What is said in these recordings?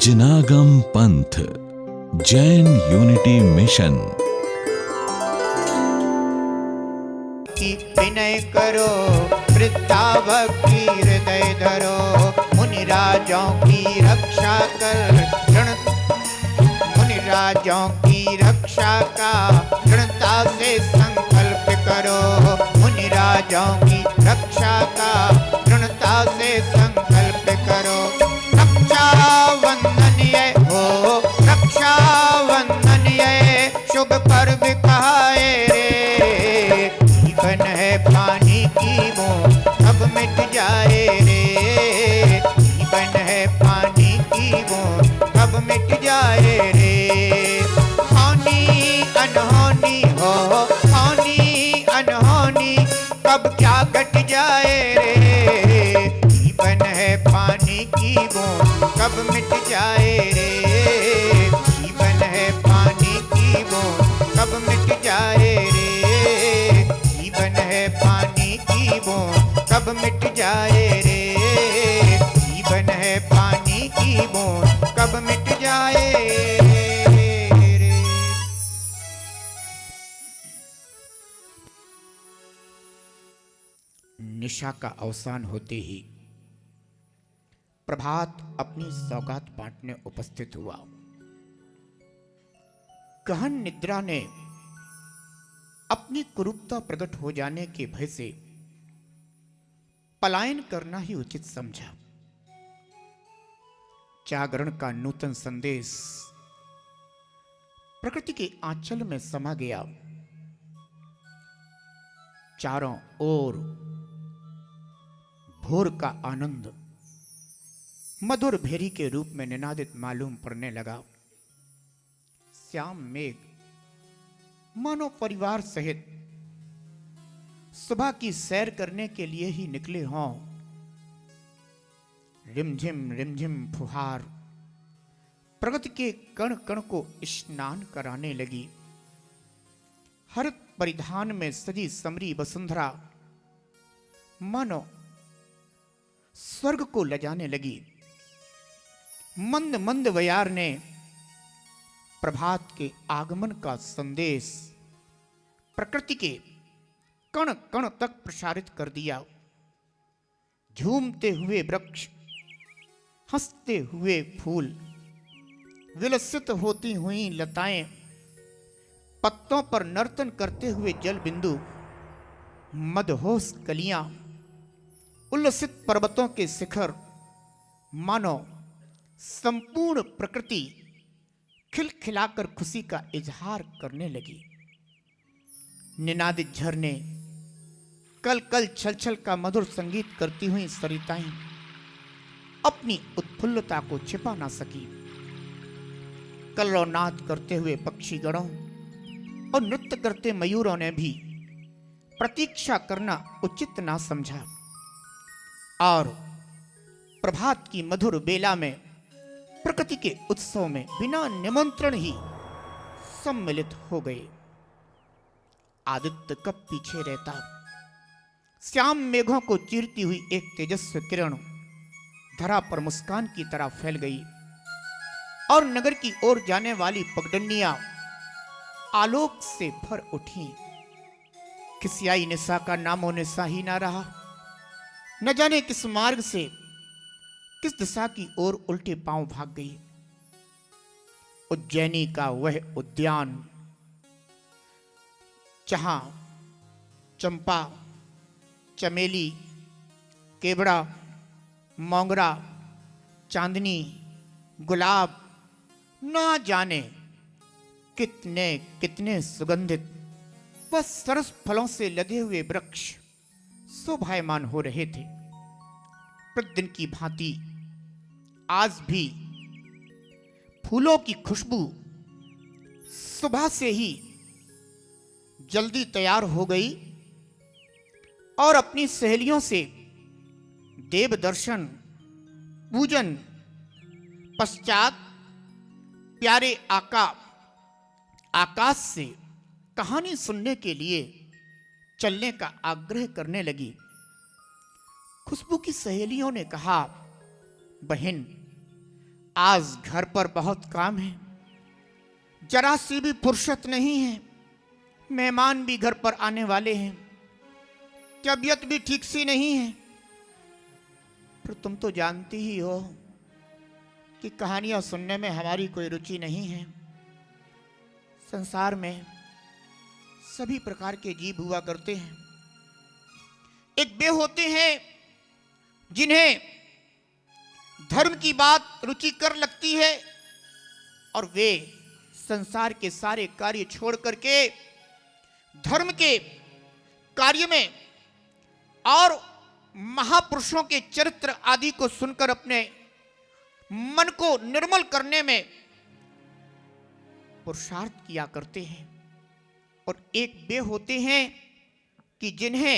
जिनागम पंथ Jain unity mission. की विनय करो, वृद्धावक की हृदय धरो, मुनि राजों की रक्षा कर मुनि राजों की रक्षा का दृढ़ता से संकल्प करो, मुनि राजों की रक्षा का दृढ़ता से संकल्प करो। रक्षा वंदनीय हो, रक्षा वंदनीय शुभ पर्व कहाए रे, जीवन है पानी की बूंद कब मिट जाए रे, जीवन है पानी की बूंद कब मिट जाए रे। होनी अनहोनी हो, होनी अनहोनी कब क्या घट जाए रे, जीवन है पानी की बूंद कब मिट जाए रे, जीवन है पानी की बूंद कब मिट जाए रे, जीवन है पानी की बूंद कब मिट जाए रे, जीवन है पानी की बूंद कब मिट जाए रे। निशा का अवसान होते ही प्रभात अपनी सौगात बांटने उपस्थित हुआ। गहन निद्रा ने अपनी कुरूपता प्रकट हो जाने के भय से पलायन करना ही उचित समझा। जागरण का नूतन संदेश प्रकृति के आंचल में समा गया। चारों ओर भोर का आनंद मधुर भेरी के रूप में निनादित मालूम पड़ने लगा। श्याम मेघ मानो परिवार सहित सुबह की सैर करने के लिए ही निकले हों। रिमझिम फुहार प्रगति के कण कण को स्नान कराने लगी। हरित परिधान में सजी समरी वसुंधरा मानो स्वर्ग को लजाने लगी। मंद मंद वयार ने प्रभात के आगमन का संदेश प्रकृति के कण कण तक प्रसारित कर दिया। झूमते हुए वृक्ष, हंसते हुए फूल, विलसित होती हुई लताएं, पत्तों पर नर्तन करते हुए जल बिंदु, मदहोश कलियां, उल्लसित पर्वतों के शिखर, मानो संपूर्ण प्रकृति खिलखिलाकर खुशी का इजहार करने लगी। निनादित झरने, कल कल छल छल का मधुर संगीत करती हुई सरिताएं अपनी उत्फुल्लता को छिपा ना सकी। कल्लोनाद करते हुए पक्षीगणों और नृत्य करते मयूरों ने भी प्रतीक्षा करना उचित ना समझा और प्रभात की मधुर बेला में प्रकृति के उत्सव में बिना निमंत्रण ही सम्मिलित हो गए। आदित्य कब पीछे रहता। श्याम मेघों को चीरती हुई एक तेजस्वी किरण धरा पर मुस्कान की तरह फैल गई और नगर की ओर जाने वाली पगडंडियां आलोक से भर उठी। खिसियाई निशा का नामो निशा ही ना रहा। न जाने किस मार्ग से किस दिशा की ओर उल्टे पांव भाग गई। उज्जैनी का वह उद्यान जहां चंपा, चमेली, केवड़ा, मोंगरा, चांदनी, गुलाब, ना जाने कितने कितने सुगंधित व सरस फलों से लदे हुए वृक्ष शोभायमान हो रहे थे। प्रतिदिन की भांति आज भी फूलों की खुशबू सुबह से ही जल्दी तैयार हो गई और अपनी सहेलियों से देव दर्शन पूजन पश्चात प्यारे आकाश से कहानी सुनने के लिए चलने का आग्रह करने लगी। खुशबू की सहेलियों ने कहा, बहन आज घर पर बहुत काम है, जरा सी भी फुर्सत नहीं है। मेहमान भी घर पर आने वाले हैं, तबीयत भी ठीक सी नहीं है। पर तुम तो जानती ही हो कि कहानियां सुनने में हमारी कोई रुचि नहीं है। संसार में सभी प्रकार के जीव हुआ करते हैं। एक वे होते हैं जिन्हें धर्म की बात रुचिकर लगती है और वे संसार के सारे कार्य छोड़ करके धर्म के कार्य में और महापुरुषों के चरित्र आदि को सुनकर अपने मन को निर्मल करने में पुरुषार्थ किया करते हैं। और एक वे होते हैं कि जिन्हें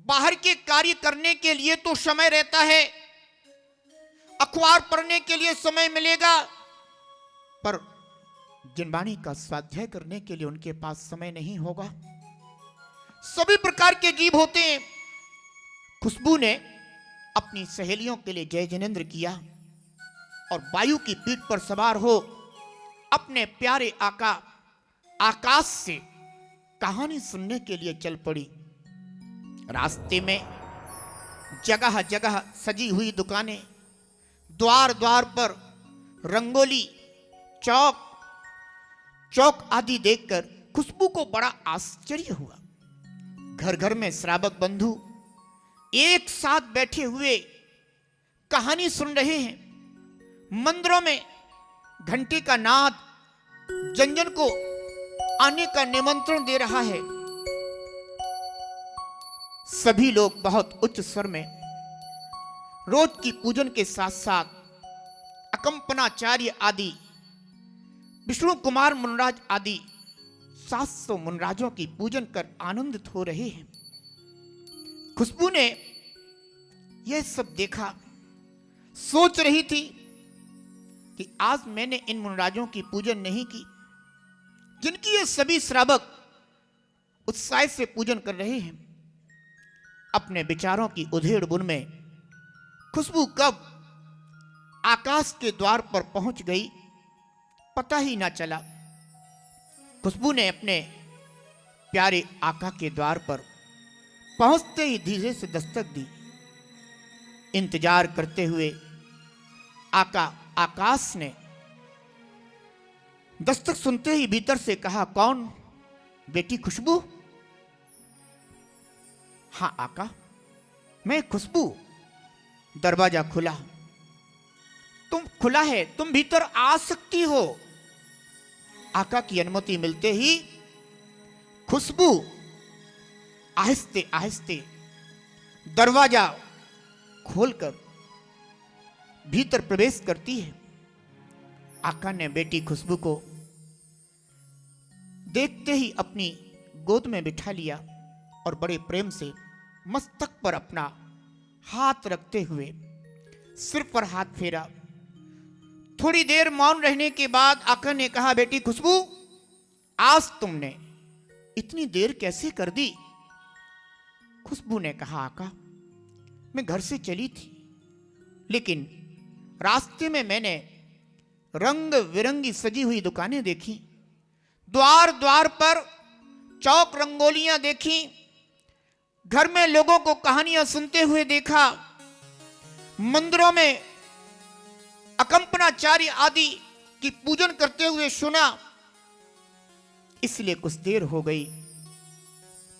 बाहर के कार्य करने के लिए तो समय रहता है, अखबार पढ़ने के लिए समय मिलेगा, पर जिनवाणी का स्वाध्याय करने के लिए उनके पास समय नहीं होगा। सभी प्रकार के जीव होते हैं। खुशबू ने अपनी सहेलियों के लिए जय जिनेंद्र किया और वायु की पीठ पर सवार हो अपने प्यारे आका आकाश से कहानी सुनने के लिए चल पड़ी। रास्ते में जगह जगह सजी हुई दुकानें, द्वार द्वार पर रंगोली, चौक चौक आदि देखकर खुशबू को बड़ा आश्चर्य हुआ। घर घर में श्रावक बंधु एक साथ बैठे हुए कहानी सुन रहे हैं। मंदिरों में घंटे का नाद जन जन को आने का निमंत्रण दे रहा है। सभी लोग बहुत उच्च स्वर में रोज की पूजन के साथ साथ अकंपनाचार्य आदि, विष्णु कुमार मुनराज आदि 700 मुनराजों की पूजन कर आनंदित हो रहे हैं। खुशबू ने यह सब देखा, सोच रही थी कि आज मैंने इन मुनराजों की पूजन नहीं की, जिनकी ये सभी श्रावक उत्साह से पूजन कर रहे हैं। अपने विचारों की उधेड़ बुन में खुशबू कब आकाश के द्वार पर पहुंच गई पता ही ना चला। खुशबू ने अपने प्यारे आका के द्वार पर पहुंचते ही धीरे से दस्तक दी। इंतजार करते हुए आका आकाश ने दस्तक सुनते ही भीतर से कहा, कौन? बेटी खुशबू? हां आका, मैं खुशबू। दरवाजा खुला। तुम खुला है, तुम भीतर आ सकती हो। आका की अनुमति मिलते ही खुशबू आहिस्ते आहिस्ते दरवाजा खोलकर भीतर प्रवेश करती है। आका ने बेटी खुशबू को देखते ही अपनी गोद में बिठा लिया और बड़े प्रेम से मस्तक पर अपना हाथ रखते हुए सिर पर हाथ फेरा। थोड़ी देर मौन रहने के बाद आका ने कहा, बेटी खुशबू, आज तुमने इतनी देर कैसे कर दी? खुशबू ने कहा, आका, मैं घर से चली थी, लेकिन रास्ते में मैंने रंग बिरंगी सजी हुई दुकानें देखी, द्वार द्वार पर चौक रंगोलियां देखी, घर में लोगों को कहानियां सुनते हुए देखा, मंदिरों में अकंपनाचार्य आदि की पूजन करते हुए सुना, इसलिए कुछ देर हो गई।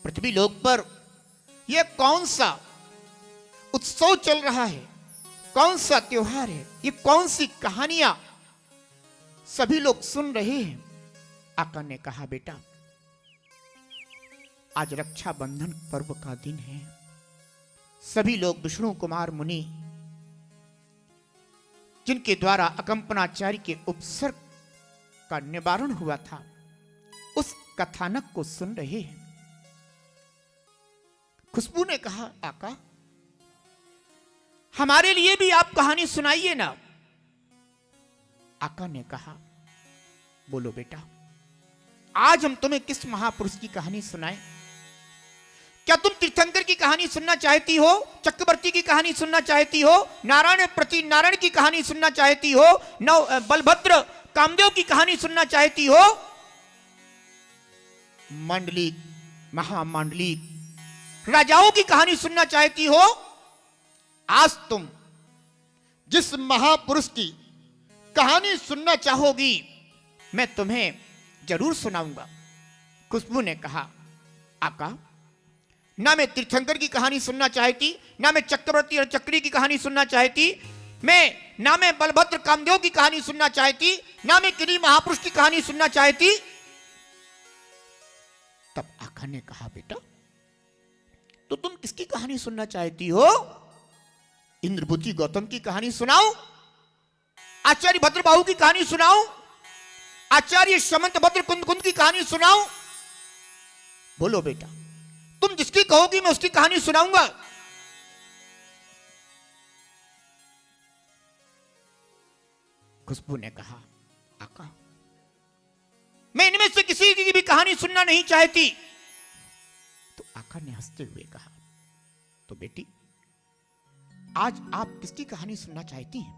पृथ्वी लोक पर यह कौन सा उत्सव चल रहा है, कौन सा त्योहार है, ये कौन सी कहानियां सभी लोग सुन रहे हैं? आका ने कहा, बेटा, आज रक्षाबंधन पर्व का दिन है। सभी लोग विष्णु कुमार मुनि, जिनके द्वारा अकंपनाचार्य के उपसर्ग का निवारण हुआ था, उस कथानक को सुन रहे हैं। खुशबू ने कहा, आका, हमारे लिए भी आप कहानी सुनाइए ना। आका ने कहा, बोलो बेटा, आज हम तुम्हें किस महापुरुष की कहानी सुनाएं? क्या तुम तीर्थंकर की कहानी सुनना चाहती हो, चक्रवर्ती की कहानी सुनना चाहती हो, नारायण प्रति नारायण की कहानी सुनना चाहती हो, बलभद्र कामदेव की कहानी सुनना चाहती हो, मंडलिक महामंडलिक राजाओं की कहानी सुनना चाहती हो? आज तुम जिस महापुरुष की कहानी सुनना चाहोगी मैं तुम्हें जरूर सुनाऊंगा। खुशबू ने कहा, आका, ना मैं तीर्थंकर की कहानी सुनना चाहती, ना मैं चक्रवर्ती और चक्री की कहानी सुनना चाहती, ना मैं बलभद्र कामदेव की कहानी सुनना चाहती, ना मैं किन्हीं महापुरुष की कहानी सुनना चाहती। तब आका ने कहा, बेटा तो तुम किसकी कहानी सुनना चाहती हो? इंद्रभूति गौतम की कहानी सुनाओ, आचार्य भद्रबाहु की कहानी सुनाओ, आचार्य समंत भद्र कुंद की कहानी सुनाओ? बोलो बेटा, तुम जिसकी कहोगी मैं उसकी कहानी सुनाऊंगा। खुशबू ने कहा, आका, मैं इनमें से किसी की भी कहानी सुनना नहीं चाहती। तो आका ने हंसते हुए कहा, तो बेटी आज आप किसकी कहानी सुनना चाहती हैं?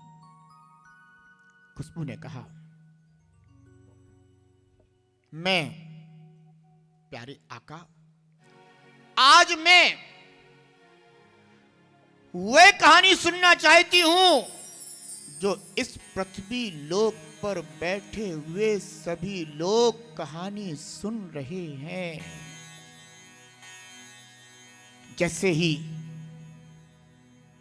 खुशबू ने कहा, मैं प्यारे आका, आज मैं वह कहानी सुनना चाहती हूं जो इस पृथ्वी लोक पर बैठे हुए सभी लोग कहानी सुन रहे हैं। जैसे ही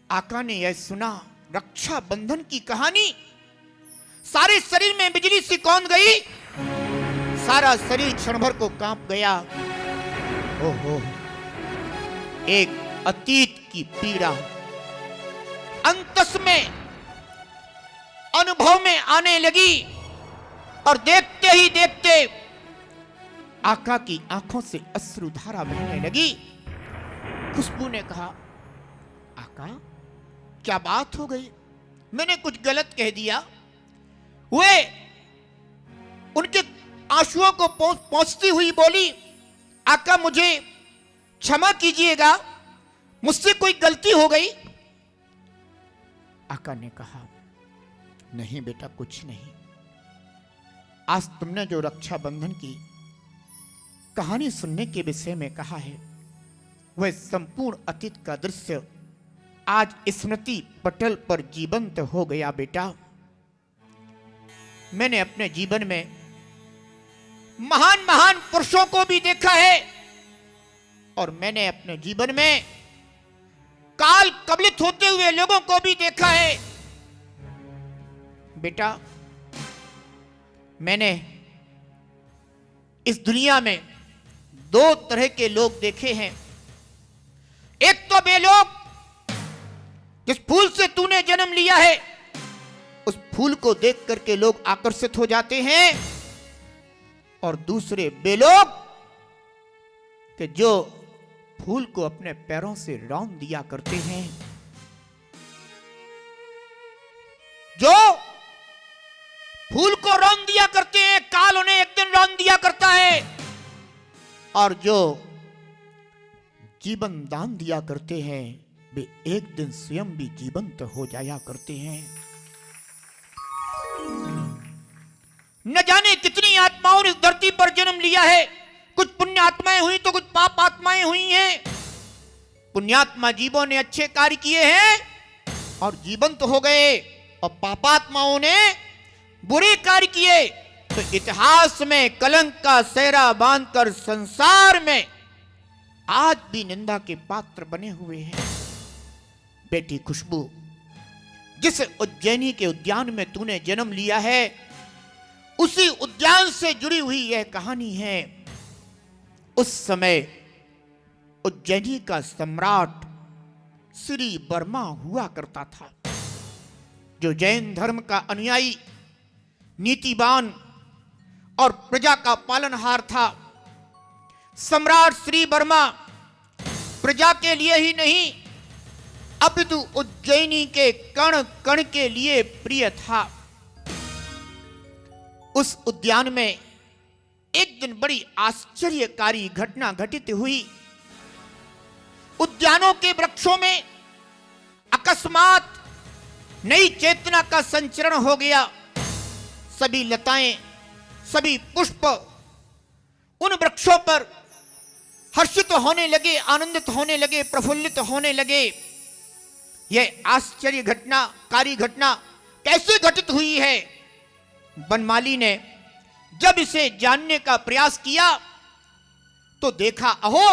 आका ने यह सुना, रक्षा बंधन की कहानी, सारे शरीर में बिजली सी कौंध गई, सारा शरीर क्षण भर को कांप गया। ओहो, एक अतीत की पीड़ा अंतस में अनुभव में आने लगी और देखते ही देखते आका की आंखों से अश्रुधारा बहने लगी। खुशबू ने कहा, आका क्या बात हो गई? मैंने कुछ गलत कह दिया? वे उनके आंसुओं को पहुंचती हुई बोली, आका मुझे क्षमा कीजिएगा, मुझसे कोई गलती हो गई। आका ने कहा, नहीं बेटा, कुछ नहीं। आज तुमने जो रक्षाबंधन की कहानी सुनने के विषय में कहा है, वह संपूर्ण अतीत का दृश्य आज स्मृति पटल पर जीवंत हो गया। बेटा, मैंने अपने जीवन में महान महान पुरुषों को भी देखा है और मैंने अपने जीवन में काल कबलित होते हुए लोगों को भी देखा है। बेटा, मैंने इस दुनिया में दो तरह के लोग देखे हैं। एक तो वे लोग जिस फूल से तूने जन्म लिया है, उस फूल को देख करके लोग आकर्षित हो जाते हैं, और दूसरे वे लोग कि जो फूल को अपने पैरों से रौंद दिया करते हैं, जो फूल को रौंद दिया करते हैं, काल उन्हें एक दिन रौंद दिया करता है, और जो जीवन दान दिया करते हैं, वे एक दिन स्वयं भी जीवंत हो जाया करते हैं। न जाने कितनी आत्माओं ने इस धरती पर जन्म लिया है। कुछ पुण्य आत्माएं हुई तो कुछ पाप आत्माएं हुई हैं। पुण्यात्मा जीवों ने अच्छे कार्य किए हैं और जीवंत हो गए, और पापात्माओं ने बुरे कार्य किए तो इतिहास में कलंक का सेहरा बांधकर संसार में आज भी निंदा के पात्र बने हुए हैं। बेटी खुशबू, जिस उज्जैनी के उद्यान में तूने जन्म लिया है, उसी उद्यान से जुड़ी हुई यह कहानी है। उस समय उज्जैनी का सम्राट श्री वर्मा हुआ करता था, जो जैन धर्म का अनुयायी, नीतिवान और प्रजा का पालनहार था। सम्राट श्री वर्मा प्रजा के लिए ही नहीं, अपितु उज्जैनी के कण कण के लिए प्रिय था। उस उद्यान में एक दिन बड़ी आश्चर्यकारी घटना घटित हुई। उद्यानों के वृक्षों में अकस्मात नई चेतना का संचरण हो गया। सभी लताएं, सभी पुष्प उन वृक्षों पर हर्षित होने लगे, आनंदित होने लगे, प्रफुल्लित होने लगे। यह आश्चर्य घटना, कारी घटना कैसे घटित हुई है? बनमाली ने जब इसे जानने का प्रयास किया तो देखा, अहो,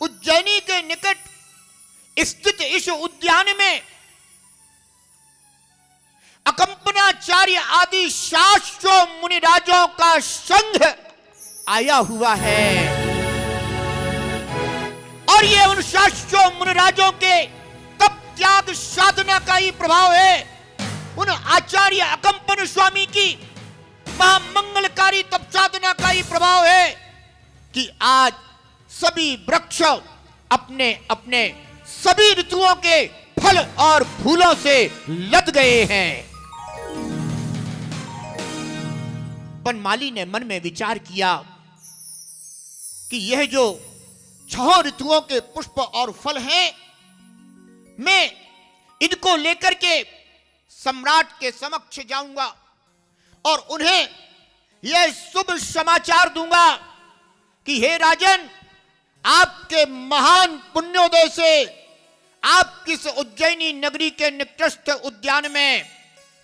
उज्जैनी के निकट स्थित इस उद्यान में अकंपनाचार्य आदि शास्त्रों मुनिराजों का संघ आया हुआ है और ये उन शास्त्रों मुनिराजों के तप त्याग साधना का ही प्रभाव है। उन आचार्य अकंपन स्वामी की महामंगलकारी तप साधना का ही प्रभाव है कि आज सभी वृक्ष अपने अपने सभी ऋतुओं के फल और फूलों से लद गए हैं। बनमाली ने मन में विचार किया कि यह जो 6 ऋतुओं के पुष्प और फल हैं, मैं इनको लेकर के सम्राट के समक्ष जाऊंगा और उन्हें यह शुभ समाचार दूंगा कि हे राजन, आपके महान पुण्योदय से आपकी इस उज्जैनी नगरी के निकृष्ट उद्यान में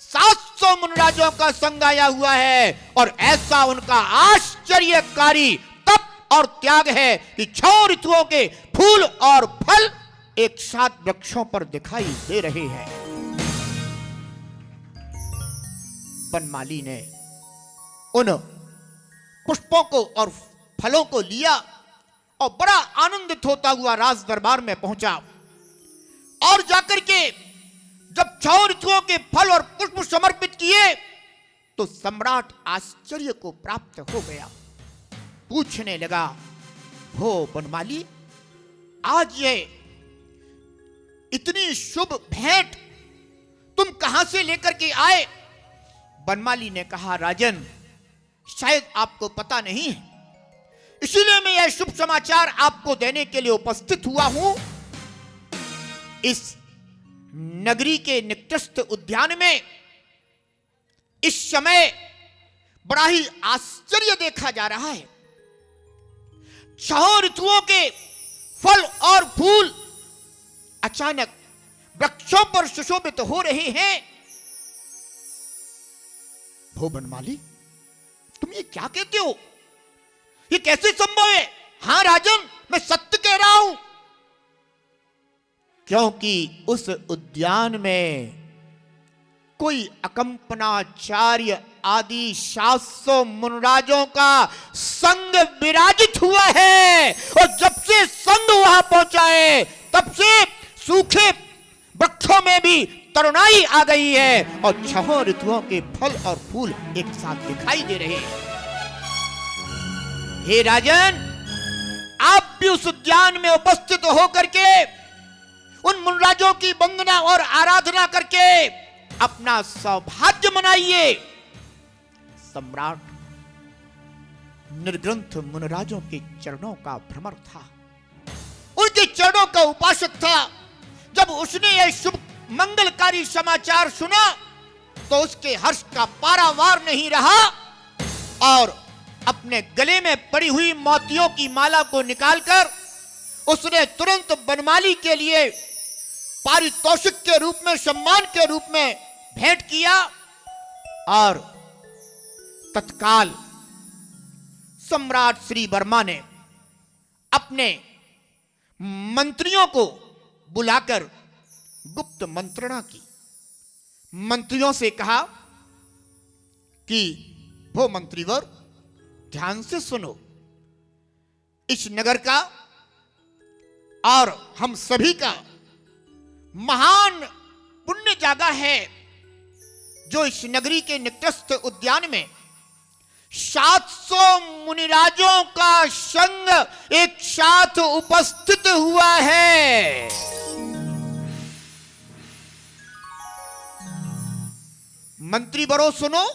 700 मुनिराजों का संग आया हुआ है और ऐसा उनका आश्चर्यकारी तप और त्याग है कि 6 ऋतुओं के फूल और फल एक साथ वृक्षों पर दिखाई दे रहे हैं। बनमाली ने उन पुष्पों को और फलों को लिया और बड़ा आनंदित होता हुआ राज दरबार में पहुंचा और जाकर के जब 6 ऋतुओं के फल और पुष्प समर्पित किए तो सम्राट आश्चर्य को प्राप्त हो गया। पूछने लगा, हो बनमाली, आज ये इतनी शुभ भेंट तुम कहां से लेकर के आए? बनमाली ने कहा, राजन, शायद आपको पता नहीं है, इसीलिए मैं यह शुभ समाचार आपको देने के लिए उपस्थित हुआ हूं। इस नगरी के निकृष्ट उद्यान में इस समय बड़ा ही आश्चर्य देखा जा रहा है। 6 ऋतुओं के फल और फूल अचानक वृक्षों पर सुशोभित हो रहे हैं। भो बनमाली, तुम ये क्या कहते हो? ये कैसे संभव है? हां राजन, मैं सत्य कह रहा हूं, क्योंकि उस उद्यान में कोई अकंपनाचार्य आदि 700 मुनिराजों का संग विराजित हुआ है और जब से संग वहां पहुंचा है तब से सूखे वृक्षों में भी तरुणाई आ गई है और 6 ऋतुओं के फल और फूल एक साथ दिखाई दे रहे हैं। हे राजन, आप भी उस उद्यान में उपस्थित होकर के उन मुनिराजों की वंदना और आराधना करके अपना सौभाग्य मनाइए। सम्राट निर्ग्रंथ मुनिराजों के चरणों का भ्रमर था, उनके चरणों का उपासक था। जब उसने यह शुभ मंगलकारी समाचार सुना तो उसके हर्ष का पारावार नहीं रहा और अपने गले में पड़ी हुई मोतियों की माला को निकालकर उसने तुरंत बनमाली के लिए पारितोषिक के रूप में, सम्मान के रूप में भेंट किया और तत्काल सम्राट श्री वर्मा ने अपने मंत्रियों को बुलाकर गुप्त मंत्रणा की। मंत्रियों से कहा कि वो मंत्रीवर, ध्यान से सुनो, इस नगर का और हम सभी का महान पुण्य जागा है जो इस नगरी के निकृष्ट उद्यान में 700 मुनिराजों का संग एक साथ उपस्थित हुआ है। मंत्री बरो, सुनो,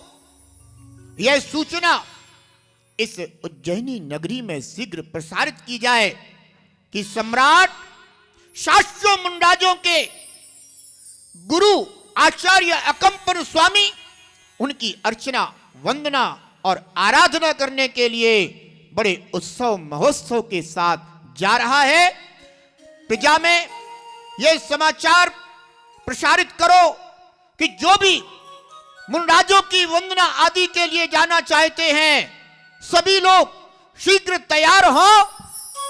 यह सूचना इस उज्जैनी नगरी में शीघ्र प्रसारित की जाए कि सम्राट शास्त्रों मुंडाजों के गुरु आचार्य अकंपन स्वामी उनकी अर्चना, वंदना और आराधना करने के लिए बड़े उत्सव महोत्सव के साथ जा रहा है। प्रजा में यह समाचार प्रसारित करो कि जो भी मुंडाजों की वंदना आदि के लिए जाना चाहते हैं, सभी लोग शीघ्र तैयार हो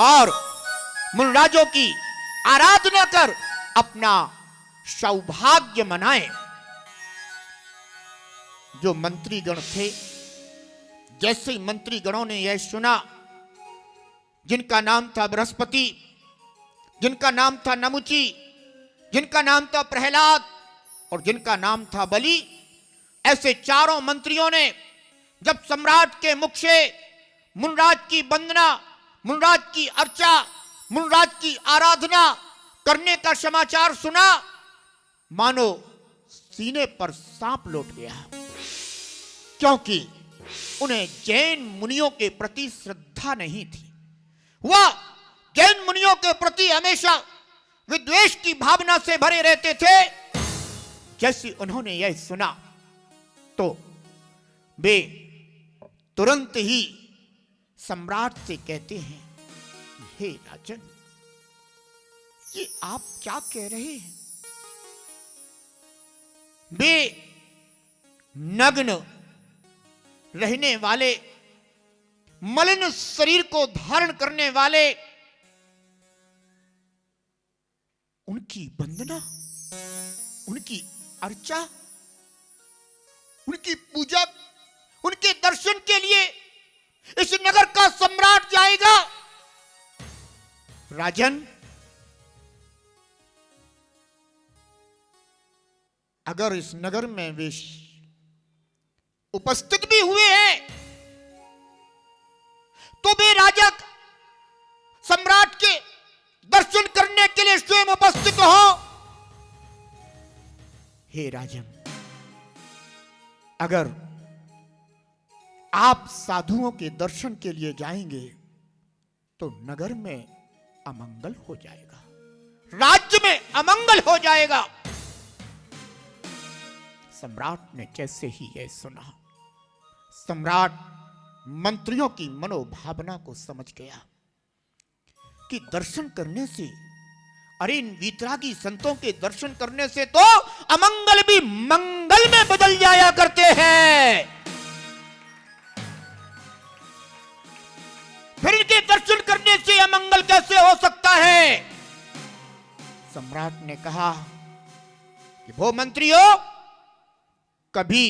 और मुंडाजों की आराधना कर अपना सौभाग्य मनाएं। जो मंत्रीगण थे, जैसे मंत्रीगणों ने यह सुना, जिनका नाम था बृहस्पति, जिनका नाम था नमुची, जिनका नाम था प्रहलाद और जिनका नाम था बलि, ऐसे चारों मंत्रियों ने जब सम्राट के मुख से मुनराज की वंदना, मुनराज की अर्चा, मुनराज की आराधना करने का समाचार सुना, मानो सीने पर सांप लौट गया, क्योंकि उन्हें जैन मुनियों के प्रति श्रद्धा नहीं थी। वह जैन मुनियों के प्रति हमेशा विद्वेष की भावना से भरे रहते थे। जैसे उन्होंने यह सुना तो वे तुरंत ही सम्राट से कहते हैं, हे राजन, ये आप क्या कह रहे हैं? वे नग्न रहने वाले, मलिन शरीर को धारण करने वाले, उनकी वंदना, उनकी अर्चा, उनकी पूजा, उनके दर्शन के लिए इस नगर का सम्राट जाएगा? राजन, अगर इस नगर में वे उपस्थित भी हुए हैं तो वे राजा सम्राट के दर्शन करने के लिए स्वयं उपस्थित हो। हे राजन, अगर आप साधुओं के दर्शन के लिए जाएंगे तो नगर में अमंगल हो जाएगा, राज्य में अमंगल हो जाएगा। सम्राट ने जैसे ही यह सुना, सम्राट मंत्रियों की मनोभावना को समझ गया कि दर्शन करने से, अरे इन वीतरागी संतों के दर्शन करने से तो अमंगल भी मंगल में बदल जाया करते हैं। फिर इनके दर्शन करने से अमंगल कैसे हो सकता है? सम्राट ने कहा कि वो मंत्रियों, कभी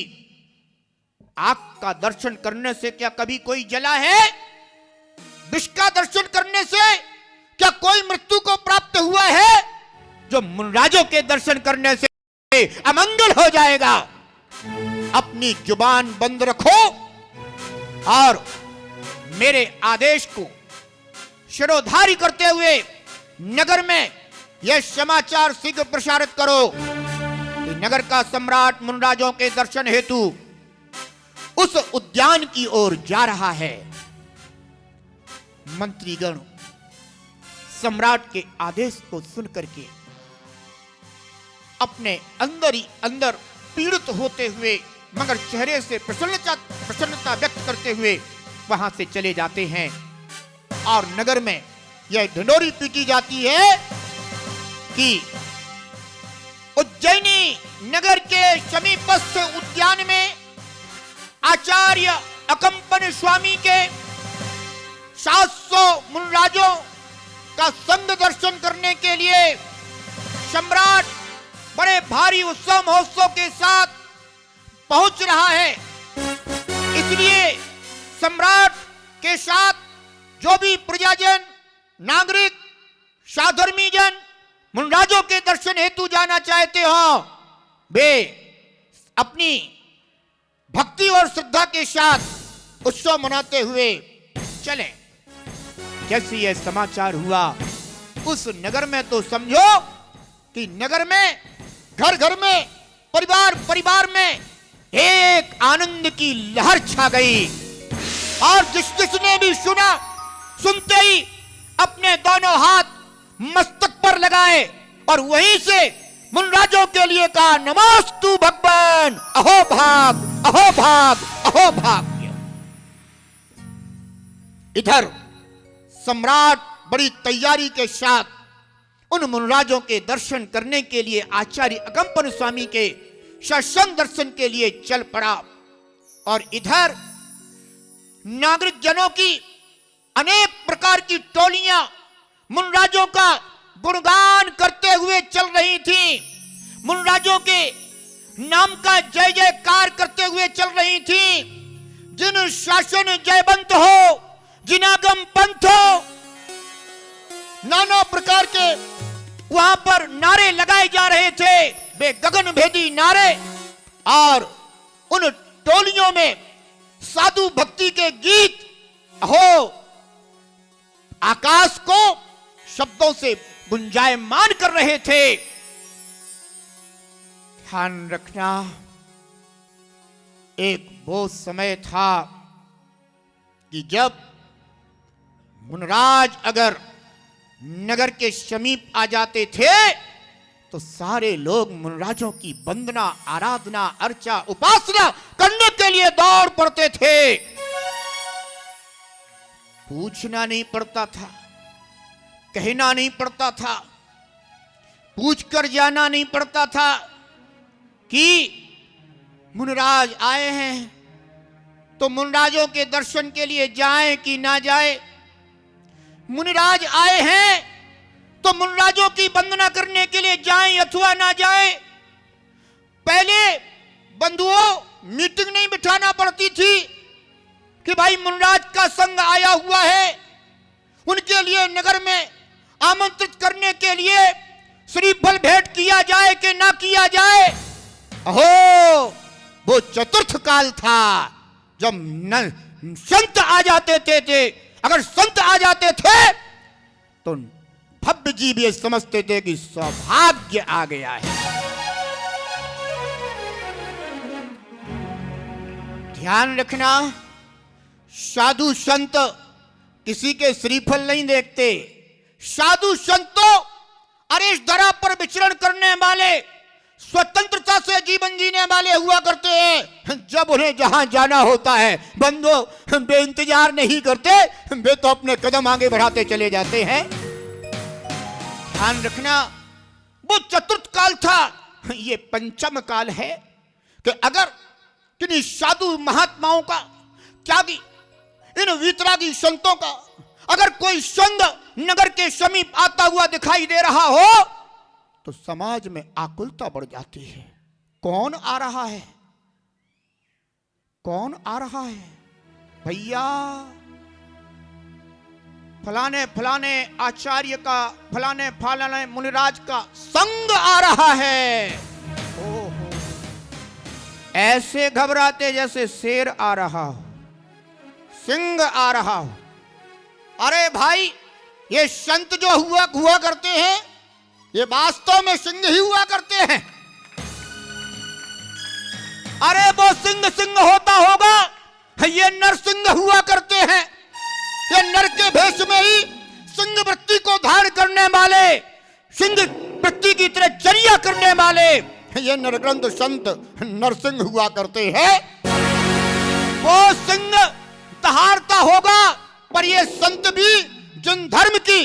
आग का दर्शन करने से क्या कभी कोई जला है? विष का दर्शन करने से क्या कोई मृत्यु को प्राप्त हुआ है? जो मुनराजों के दर्शन करने से अमंगल हो जाएगा। अपनी जुबान बंद रखो और मेरे आदेश को शिरोधारी करते हुए नगर में यह समाचार शीघ्र प्रसारित करो कि नगर का सम्राट मुनराजों के दर्शन हेतु उस उद्यान की ओर जा रहा है। मंत्रीगण सम्राट के आदेश को सुनकर के अपने अंदर ही अंदर पीड़ित होते हुए मगर चेहरे से प्रसन्नता व्यक्त करते हुए वहां से चले जाते हैं और नगर में यह ढिंढोरी पीटी जाती है कि उज्जैनी नगर के समीपस्थ उद्यान में आचार्य अकंपन स्वामी के 700 मुनराजों का संग दर्शन करने के लिए सम्राट बड़े भारी उत्सव महोत्सव के साथ पहुंच रहा है। इसलिए सम्राट के साथ जो भी प्रजाजन, नागरिक, साधर्मी जन मुनराजों के दर्शन हेतु जाना चाहते हो, वे अपनी भक्ति और श्रद्धा के साथ उत्सव मनाते हुए चले। जैसे यह समाचार हुआ उस नगर में, तो समझो कि नगर में, घर घर में, परिवार परिवार में एक आनंद की लहर छा गई। और जिसने भी सुना, सुनते ही अपने दोनों हाथ मस्तक पर लगाए और वहीं से मुनराजों के लिए कहा, नमस्तु भगवान, अहो भाग, अहो भाग, अहो भाग्य। इधर सम्राट बड़ी तैयारी के साथ उन मुनराजों के दर्शन करने के लिए आचार्य अगमपन स्वामी के सत्संग दर्शन के लिए चल पड़ा। और इधर नागरिक जनों की अनेक प्रकार की टोलियां मुनराजों का गुणगान करते हुए चल रही थी, मुनराजों के नाम का जय जयकार करते हुए चल रही थी। जिन शासन जयवंत हो, जिनागम पंथ हो, नाना प्रकार के वहां पर नारे लगाए जा रहे थे, वे गगन भेदी नारे। और उन टोलियों में साधु भक्ति के गीत हो आकाश को शब्दों से गुंजायमान कर रहे थे। ध्यान रखना, एक वो समय था कि जब मुनराज अगर नगर के समीप आ जाते थे तो सारे लोग मुनराजों की वंदना, आराधना, अर्चा, उपासना करने के लिए दौड़ पड़ते थे। पूछना नहीं पड़ता था, कहना नहीं पड़ता था, पूछ कर जाना नहीं पड़ता था कि मुनराज आए हैं तो मुनराजों के दर्शन के लिए जाएं कि ना जाएं। मुनिराज आए हैं तो मुनराजों की वंदना करने के लिए जाएं अथवा ना जाएं। पहले बंधुओं मीटिंग नहीं बिठाना पड़ती थी कि भाई मुनराज का संग आया हुआ है, उनके लिए नगर में आमंत्रित करने के लिए श्रीफल भेंट किया जाए कि ना किया जाए। अहो, वो चतुर्थ काल था जब संत आ जाते थे। अगर संत आ जाते थे तो भव्य जी भी समझते थे कि सौभाग्य आ गया है। ध्यान रखना, साधु संत किसी के श्रीफल नहीं देखते। साधु संतों अरे इस धरा पर विचरण करने वाले, स्वतंत्रता से जीवन जीने वाले हुआ करते हैं। जब उन्हें जहां जाना होता है बंदो वे इंतजार नहीं करते, वे तो अपने कदम आगे बढ़ाते चले जाते हैं। ध्यान रखना, वो चतुर्थ काल था, ये पंचम काल है कि अगर किन्हीं साधु महात्माओं का, त्यागी, इन वितरागी संतों का अगर कोई संग नगर के समीप आता हुआ दिखाई दे रहा हो तो समाज में आकुलता बढ़ जाती है। कौन आ रहा है, कौन आ रहा है? भैया फलाने फलाने आचार्य का, फलाने फलाने मुनिराज का संग आ रहा है। ओहो, ऐसे घबराते जैसे शेर आ रहा हो, सिंह आ रहा हो। अरे भाई, ये संत जो हुआ करते हैं ये वास्तव में सिंह ही हुआ करते हैं। अरे वो सिंह होता होगा, ये नरसिंह हुआ करते हैं। ये नर के भेष में ही सिंह वृत्ति को धारण करने वाले, सिंह वृत्ति की तरह चर्या करने वाले ये नरग्रंथ संत नरसिंह हुआ करते हैं। वो सिंह दहाड़ता होगा, पर ये संत भी जिन धर्म की,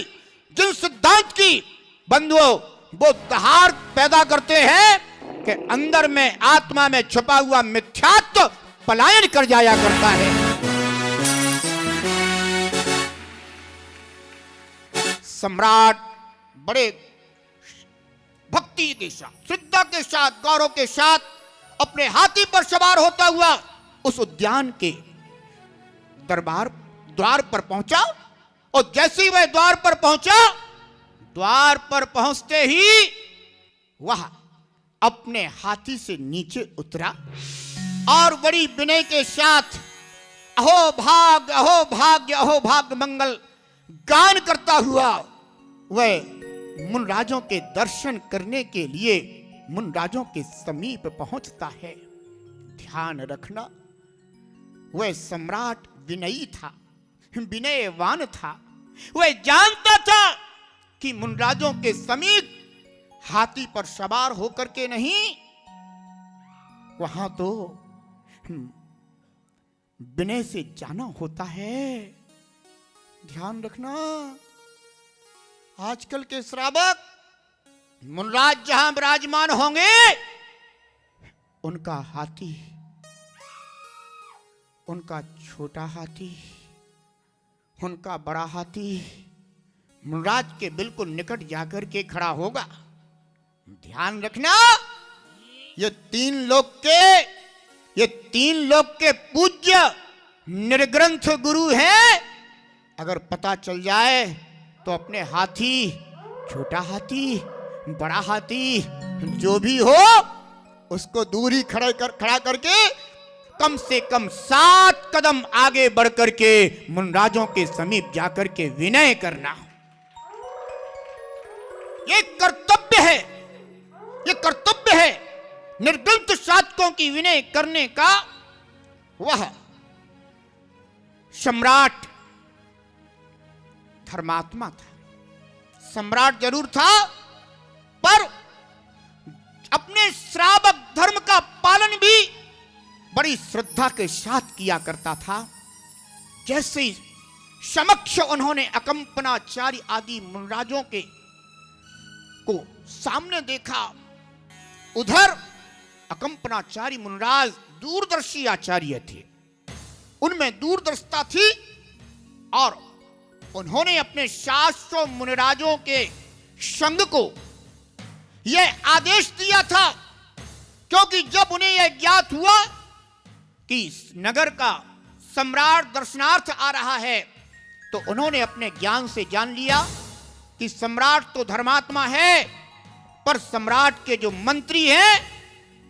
जिन सिद्धांत की बंधुओं वो दहाड़ पैदा करते हैं कि अंदर में, आत्मा में छुपा हुआ मिथ्यात्व पलायन कर जाया करता है। सम्राट बड़े भक्ति के साथ, श्रद्धा के साथ, गौरव के साथ अपने हाथी पर सवार होता हुआ उस उद्यान के द्वार पर पहुंचा। और जैसे ही वह द्वार पर पहुंचा, द्वार पर पहुंचते ही वह अपने हाथी से नीचे उतरा और बड़ी विनय के साथ अहो भाग्य, अहो भाग्य, अहो भाग्य मंगल गान करता हुआ वह मुनराजों के दर्शन करने के लिए मुनराजों के समीप पहुंचता है। ध्यान रखना, वह सम्राट विनयी था, विनयवान था, वह जानता था कि मुनराजों के समीप हाथी पर सवार होकर के नहीं, वहां तो विनय से जाना होता है। ध्यान रखना, आजकल के श्रावक मुनराज जहां विराजमान होंगे, उनका हाथी, उनका छोटा हाथी, उनका बड़ा हाथी मुनराज के बिल्कुल निकट जाकर के खड़ा होगा। ध्यान रखना, ये तीन लोक के पूज्य निर्ग्रंथ गुरु हैं। अगर पता चल जाए तो अपने हाथी, छोटा हाथी, बड़ा हाथी जो भी हो, उसको दूरी खड़ा करके कम से कम 7 कदम आगे बढ़ करके मुनराजों के समीप जाकर के विनय करना। ये कर्तव्य है, ये कर्तव्य है निर्ग्रंथ साधकों की विनय करने का। वह सम्राट धर्मात्मा था, सम्राट जरूर था, पर अपने श्रावक धर्म का पालन भी बड़ी श्रद्धा के साथ किया करता था। जैसे ही समक्ष उन्होंने अकंपनाचारी आदि मुनराजों को सामने देखा, उधर अकंपनाचारी मुनराज दूरदर्शी आचार्य थे, उनमें दूरदर्शिता थी, और उन्होंने अपने शास्त्रों मुनिराजों के संग को यह आदेश दिया था, क्योंकि जब उन्हें यह ज्ञात हुआ कि इस नगर का सम्राट दर्शनार्थ आ रहा है, तो उन्होंने अपने ज्ञान से जान लिया कि सम्राट तो धर्मात्मा है, पर सम्राट के जो मंत्री हैं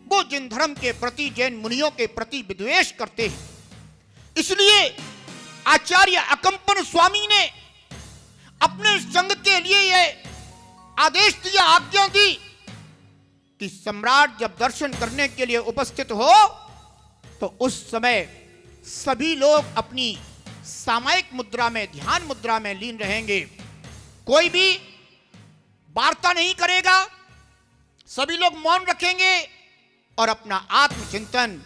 वो जिन धर्म के प्रति, जैन मुनियों के प्रति विद्वेष करते हैं। इसलिए आचार्य अकंपन स्वामी ने अपने संघ के लिए यह आदेश दिया, आज्ञा दी कि सम्राट जब दर्शन करने के लिए उपस्थित हो तो उस समय सभी लोग अपनी सामायिक मुद्रा में, ध्यान मुद्रा में लीन रहेंगे। कोई भी वार्ता नहीं करेगा, सभी लोग मौन रखेंगे और अपना आत्मचिंतन,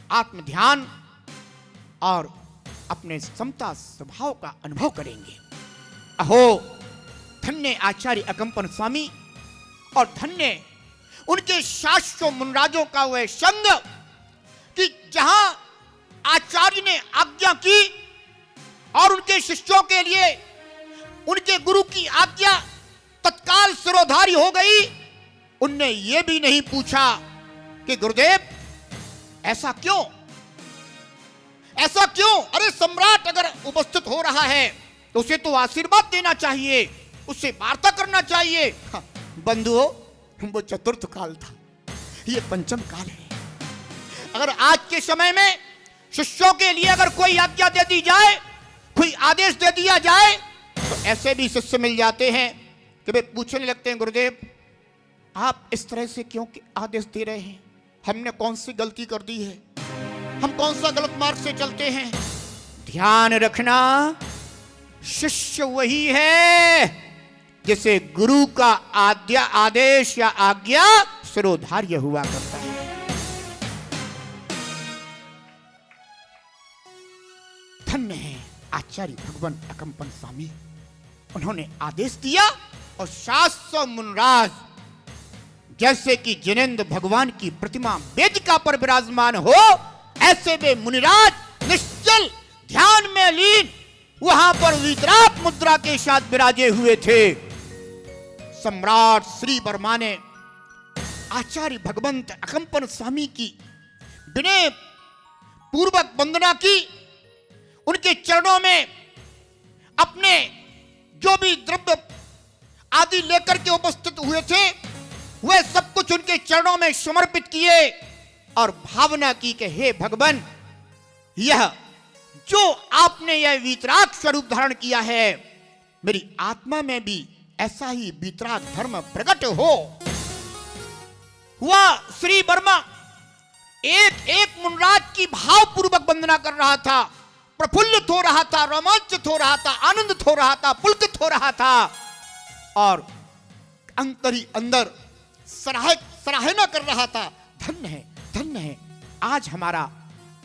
आत्म ध्यान और अपने समता स्वभाव का अनुभव करेंगे। अहो धन्य आचार्य अकंपन स्वामी और धन्य उनके शास्त्रों मुनराजों का वह संग कि जहां आचार्य ने आज्ञा की और उनके शिष्यों के लिए उनके गुरु की आज्ञा तत्काल सिरोधारी हो गई। उनने ये भी नहीं पूछा कि गुरुदेव ऐसा क्यों, ऐसा क्यों? अरे सम्राट अगर उपस्थित हो रहा है तो उसे तो आशीर्वाद देना चाहिए, उससे वार्ता करना चाहिए। हाँ, बंधुओं, वो चतुर्थ काल था, ये पंचम काल है। अगर आज के समय में शिष्यों के लिए अगर कोई आज्ञा दे दी जाए, कोई आदेश दे दिया जाए, तो ऐसे भी शिष्य मिल जाते हैं कि वे पूछने लगते हैं, गुरुदेव आप इस तरह से क्यों आदेश दे रहे हैं? हमने कौन सी गलती कर दी है? हम कौन सा गलत मार्ग से चलते हैं? ध्यान रखना, शिष्य वही है जिसे गुरु का आदेश या आज्ञा सिरोधार्य हुआ करता है। धन्य है आचार्य भगवान अकंपन स्वामी, उन्होंने आदेश दिया और 700 मुनराज जैसे कि जिनेंद्र भगवान की प्रतिमा वेदिका पर विराजमान हो, ऐसे वे मुनिराज निश्चल ध्यान में लीन वहां पर वितराग मुद्रा के साथ विराजे हुए थे। सम्राट श्री वर्मा ने आचार्य भगवंत अकंपन स्वामी की विनय पूर्वक वंदना की, उनके चरणों में अपने जो भी द्रव्य आदि लेकर के उपस्थित हुए थे वह सब कुछ उनके चरणों में समर्पित किए और भावना की कि हे भगवान, यह जो आपने यह वीतराग स्वरूप धारण किया है, मेरी आत्मा में भी ऐसा ही वीतराग धर्म प्रकट हो। वह श्री वर्मा एक एक मुनराज की भावपूर्वक वंदना कर रहा था, प्रफुल्लित हो रहा था, रोमांचित हो रहा था, आनंदित हो रहा था, पुलकित हो रहा था और अंतर ही अंदर सराहना कर रहा था। धन्य है, धन्य है, आज हमारा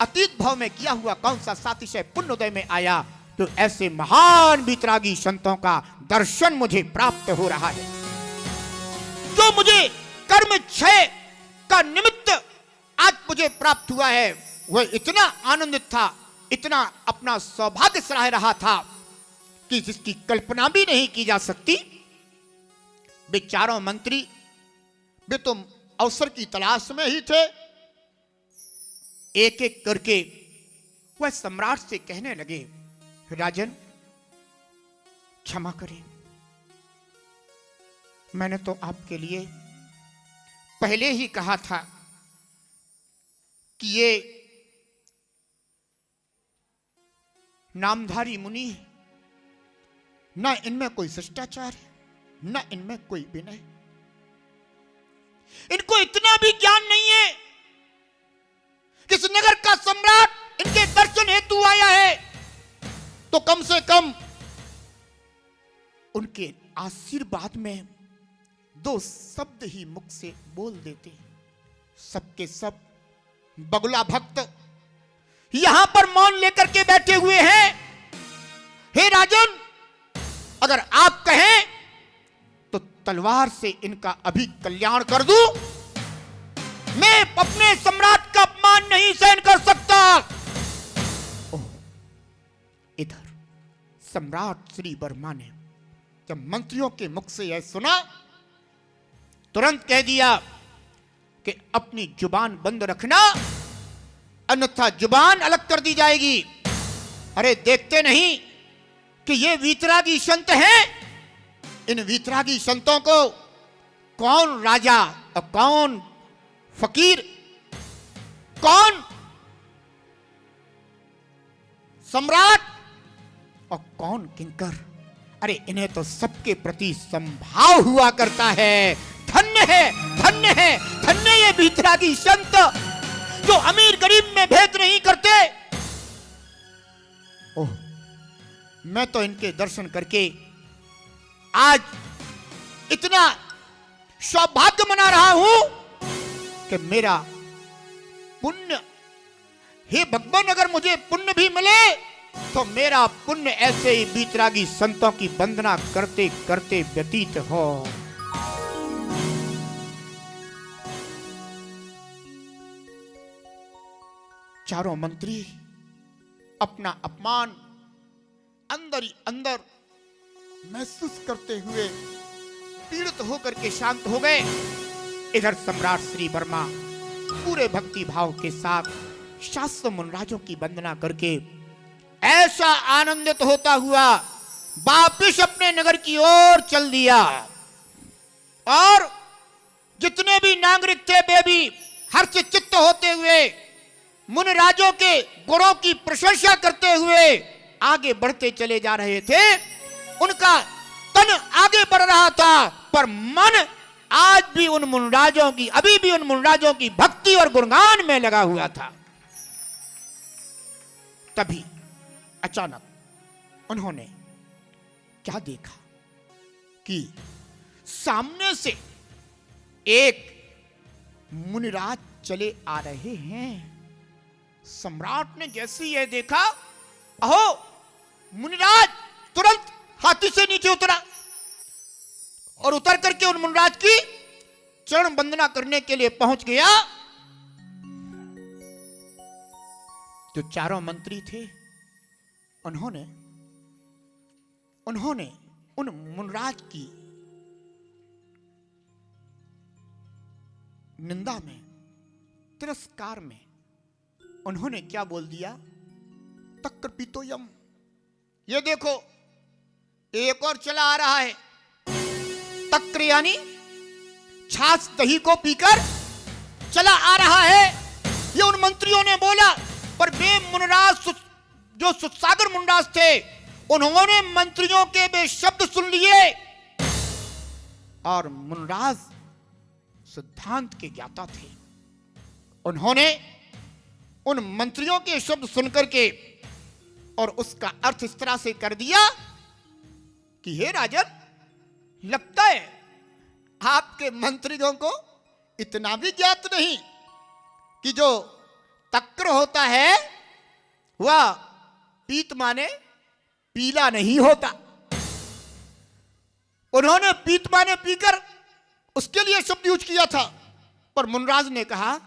अतीत भाव में किया हुआ कौन सा सातिशय पुण्योदय में आया, तो ऐसे महान वितरागी संतों का दर्शन मुझे प्राप्त हो रहा है। जो मुझे कर्म क्षय का निमित्त आज मुझे प्राप्त हुआ है, वह इतना आनंदित था, इतना अपना सौभाग्य सराह रहा था कि जिसकी कल्पना भी नहीं की जा सकती। वे चारों मंत्री वे तो अवसर की तलाश में ही थे। एक एक करके वह सम्राट से कहने लगे, राजन क्षमा करें, मैंने तो आपके लिए पहले ही कहा था कि ये नामधारी मुनि है, ना इनमें कोई शिष्टाचार है, ना इनमें कोई विनय, इनको इतना भी ज्ञान नहीं है कि इस नगर का सम्राट इनके दर्शन हेतु आया है, तो कम से कम उनके आशीर्वाद में दो शब्द ही मुख से बोल देते। सबके सब बगुला भक्त यहां पर मौन लेकर के बैठे हुए हैं। हे राजन, अगर आप कहें तो तलवार से इनका अभी कल्याण कर दूं। मैं अपने सम्राट का अपमान नहीं सहन कर सकता। इधर सम्राट श्री वर्मा ने जब मंत्रियों के मुख से यह सुना, तुरंत कह दिया कि अपनी जुबान बंद रखना, अन्यथा जुबान अलग कर दी जाएगी। अरे देखते नहीं कि ये वीतरागी संत हैं? इन वीतरागी संतों को कौन राजा और कौन फकीर, कौन सम्राट और कौन किंकर, अरे इन्हें तो सबके प्रति संभाव हुआ करता है। धन्य है, धन्य है, धन्य ये वीतरागी संत जो अमीर गरीब में भेद नहीं करते। ओह, मैं तो इनके दर्शन करके आज इतना सौभाग्य मना रहा हूं कि मेरा पुण्य, हे भगवान, अगर मुझे पुण्य भी मिले तो मेरा पुण्य ऐसे ही वीतरागी संतों की वंदना करते करते व्यतीत हो। चारों मंत्री अपना अपमान अंदर ही अंदर महसूस करते हुए पीड़ित होकर के शांत हो गए। इधर सम्राट श्री वर्मा पूरे भक्ति भाव के साथ शास्त्र मुनराजों की वंदना करके ऐसा आनंदित होता हुआ वापिस अपने नगर की ओर चल दिया। और जितने भी नागरिक थे वे भी हर्षचित्त होते हुए मुनिराजों के गुणों की प्रशंसा करते हुए आगे बढ़ते चले जा रहे थे। उनका तन आगे बढ़ रहा था, पर मन आज भी उन मुनिराजों की, अभी भी उन मुनिराजों की भक्ति और गुणगान में लगा हुआ था। तभी अचानक उन्होंने क्या देखा कि सामने से एक मुनिराज चले आ रहे हैं। सम्राट ने जैसे यह देखा, अहो मुनिराज तुरंत हाथी से नीचे उतरा और उतर करके उन मुनिराज की चरण वंदना करने के लिए पहुंच गया। जो चारों मंत्री थे उन्होंने उन मुनिराज की निंदा में, तिरस्कार में उन्होंने क्या बोल दिया, तक्र पीतोयम, ये देखो एक और चला आ रहा है। तक्र यानी छाछ दही को पीकर चला आ रहा है, ये उन मंत्रियों ने बोला। पर वे मुनिराज जो सुसागर मुंडास थे, उन्होंने मंत्रियों के वे शब्द सुन लिए और मुनिराज सिद्धांत के ज्ञाता थे। उन्होंने उन मंत्रियों के शब्द सुनकर के और उसका अर्थ इस तरह से कर दिया कि हे राजन, लगता है आपके मंत्रियों को इतना भी ज्ञात नहीं कि जो तक्र होता है वह पीत माने पीला नहीं होता। उन्होंने पीत माने पीकर उसके लिए शब्द यूज किया था, पर मुनराज ने कहा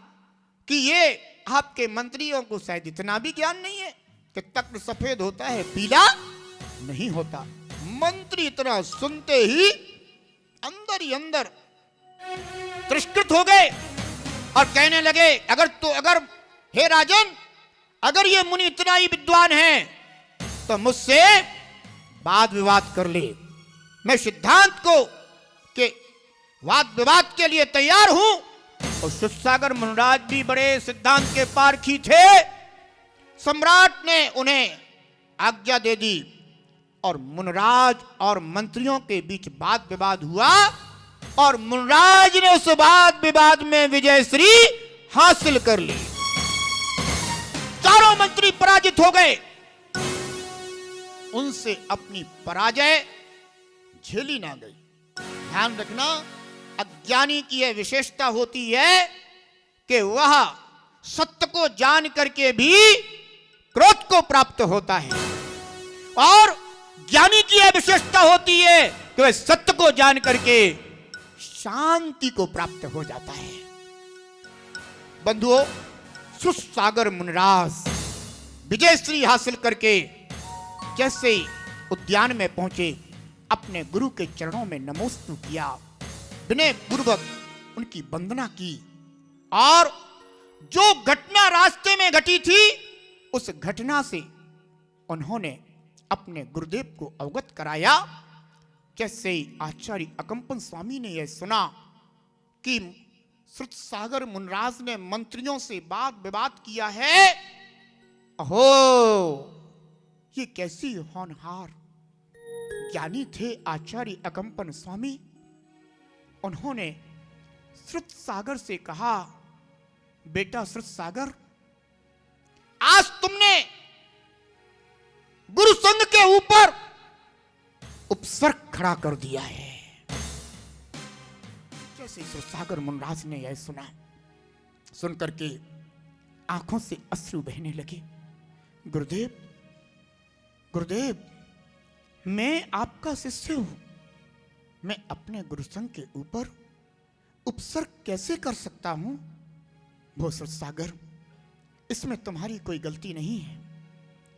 कि ये आपके मंत्रियों को शायद इतना भी ज्ञान नहीं है कि तक्र सफेद होता है पीला नहीं होता। मंत्री इतना सुनते ही अंदर ही अंदर तिरस्कृत हो गए और कहने लगे, अगर हे राजन, अगर ये मुनि इतना ही विद्वान है तो मुझसे वाद विवाद कर ले। मैं सिद्धांत को के वाद विवाद के लिए तैयार हूं। और सुरसागर मुनराज भी बड़े सिद्धांत के पारखी थे। सम्राट ने उन्हें आज्ञा दे दी और मुनराज और मंत्रियों के बीच वाद विवाद हुआ और मुनराज ने उस वाद विवाद में विजयश्री हासिल कर ली। चारों मंत्री पराजित हो गए। उनसे अपनी पराजय झेली ना गई। ध्यान रखना, अज्ञानी की यह विशेषता होती है कि वह सत्य को जान करके भी क्रोध को प्राप्त होता है, और ज्ञानी की यह विशेषता होती है कि वह सत्य को जान करके शांति को प्राप्त हो जाता है। बंधुओं, सुरसागर मुनराज विजयश्री हासिल करके जैसे ही उद्यान में पहुंचे, अपने गुरु के चरणों में नमोस्तु किया, विनय पूर्वक उनकी वंदना की, और जो घटना रास्ते में घटी थी उस घटना से उन्होंने अपने गुरुदेव को अवगत कराया। जैसे ही आचार्य अकंपन स्वामी ने यह सुना कि सुरसागर मुनराज ने मंत्रियों से वाद विवाद किया है, अहो, ये कैसी होनहार ज्ञानी थे आचार्य अकंपन स्वामी। उन्होंने सुरसागर से कहा, बेटा सुरसागर, आज तुमने गुरु संघ के ऊपर उपसर्ग खड़ा कर दिया है। जैसे सुरसागर मुनराज ने यह सुना, सुनकर के आंखों से अश्रु बहने लगे। गुरुदेव, गुरुदेव, मैं आपका शिष्य हूं, मैं अपने गुरु संघ के ऊपर उपसर्ग कैसे कर सकता हूं? वो सुरसागर, इसमें तुम्हारी कोई गलती नहीं है,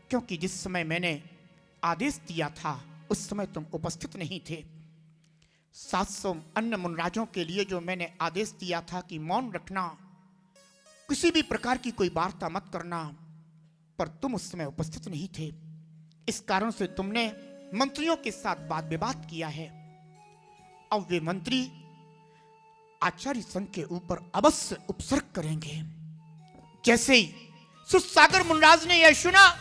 क्योंकि जिस समय मैंने आदेश दिया था उस समय तुम उपस्थित नहीं थे। 700 अन्य मुनराजों के लिए जो मैंने आदेश दिया था कि मौन रखना, किसी भी प्रकार की कोई वार्ता मत करना, पर तुम उस समय उपस्थित नहीं थे। इस कारण से तुमने मंत्रियों के साथ वाद विवाद किया है। अब वे मंत्री आचार्य संघ के ऊपर अवश्य उपसर्ग करेंगे। जैसे ही सुरसागर मुनराज ने यह सुना,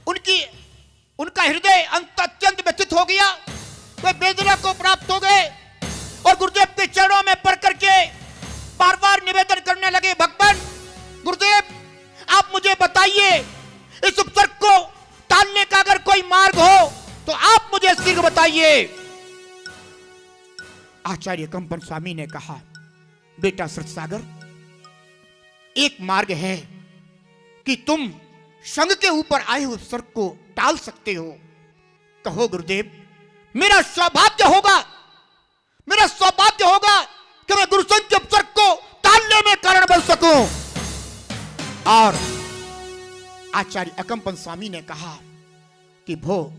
उनका हृदय अत्यंत व्यथित हो गया। वे वेदना को प्राप्त हो गए और गुरुदेव के चरणों में पड़ करके बार बार निवेदन करने लगे, भगवान गुरुदेव, आप मुझे बताइए, इस उपसर्ग को टालने का अगर कोई मार्ग हो तो आप मुझे शीघ्र बताइए। आचार्य कंपन स्वामी ने कहा, बेटा सुरसागर, एक मार्ग है कि तुम संघ के ऊपर आए हुए उपसर्ग को टाल सकते हो। कहो गुरुदेव, मेरा सौभाग्य होगा कि मैं गुरु संघ के उपसर्ग को टालने में कारण बन सकूं। और आचार्य अकंपन स्वामी ने कहा कि भो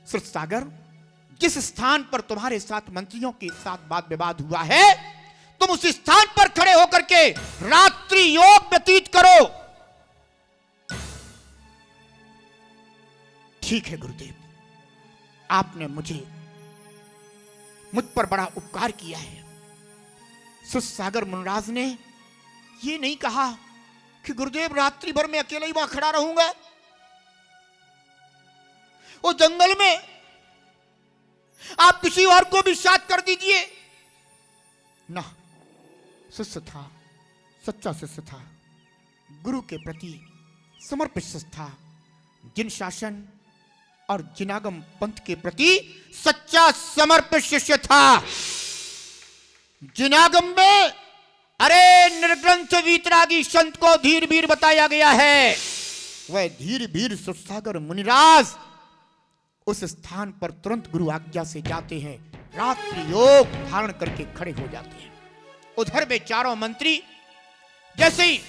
सुरसागर, जिस स्थान पर तुम्हारे साथ मंत्रियों के साथ वाद विवाद हुआ है, तुम उस स्थान पर खड़े होकर के रात्रि योग व्यतीत करो। ठीक है गुरुदेव, आपने मुझ पर बड़ा उपकार किया है। सुरसागर मुनराज ने यह नहीं कहा कि गुरुदेव रात्रि भर में अकेला ही वहां खड़ा रहूंगा, वो जंगल में आप किसी और को भी साथ कर दीजिए ना। शिष्य था, सच्चा शिष्य था, गुरु के प्रति समर्पित शिष्य था, जिन शासन और जिनागम पंथ के प्रति सच्चा समर्पित शिष्य था। जिनागम में अरे निर्ग्रंथ वीतरागी संत को धीर वीर बताया गया है। वह धीर वीर सुसागर मुनिराज उस स्थान पर तुरंत गुरु आज्ञा से जाते हैं, रात्रि योग धारण करके खड़े हो जाते हैं। उधर वे चारों मंत्री जैसे ही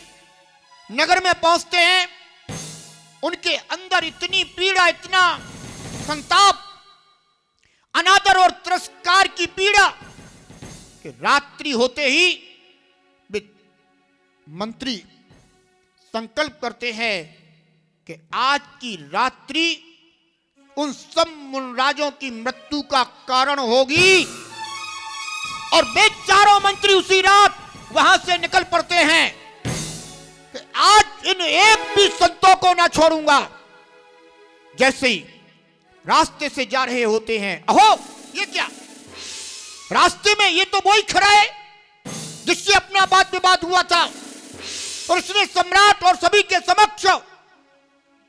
नगर में पहुंचते हैं, उनके अंदर इतनी पीड़ा, इतना संताप, अनादर और तिरस्कार की पीड़ा कि रात्रि होते ही वे मंत्री संकल्प करते हैं कि आज की रात्रि उन सब मुनराजों की मृत्यु का कारण होगी। और वे चारों मंत्री उसी रात वहां से निकल पड़ते हैं कि आज इन एक भी संतों को ना छोड़ूंगा। जैसे ही रास्ते से जा रहे होते हैं, अहो ये क्या, रास्ते में ये तो वही खड़ा है जिससे अपना वाद विवाद हुआ था और उसने सम्राट और सभी के समक्ष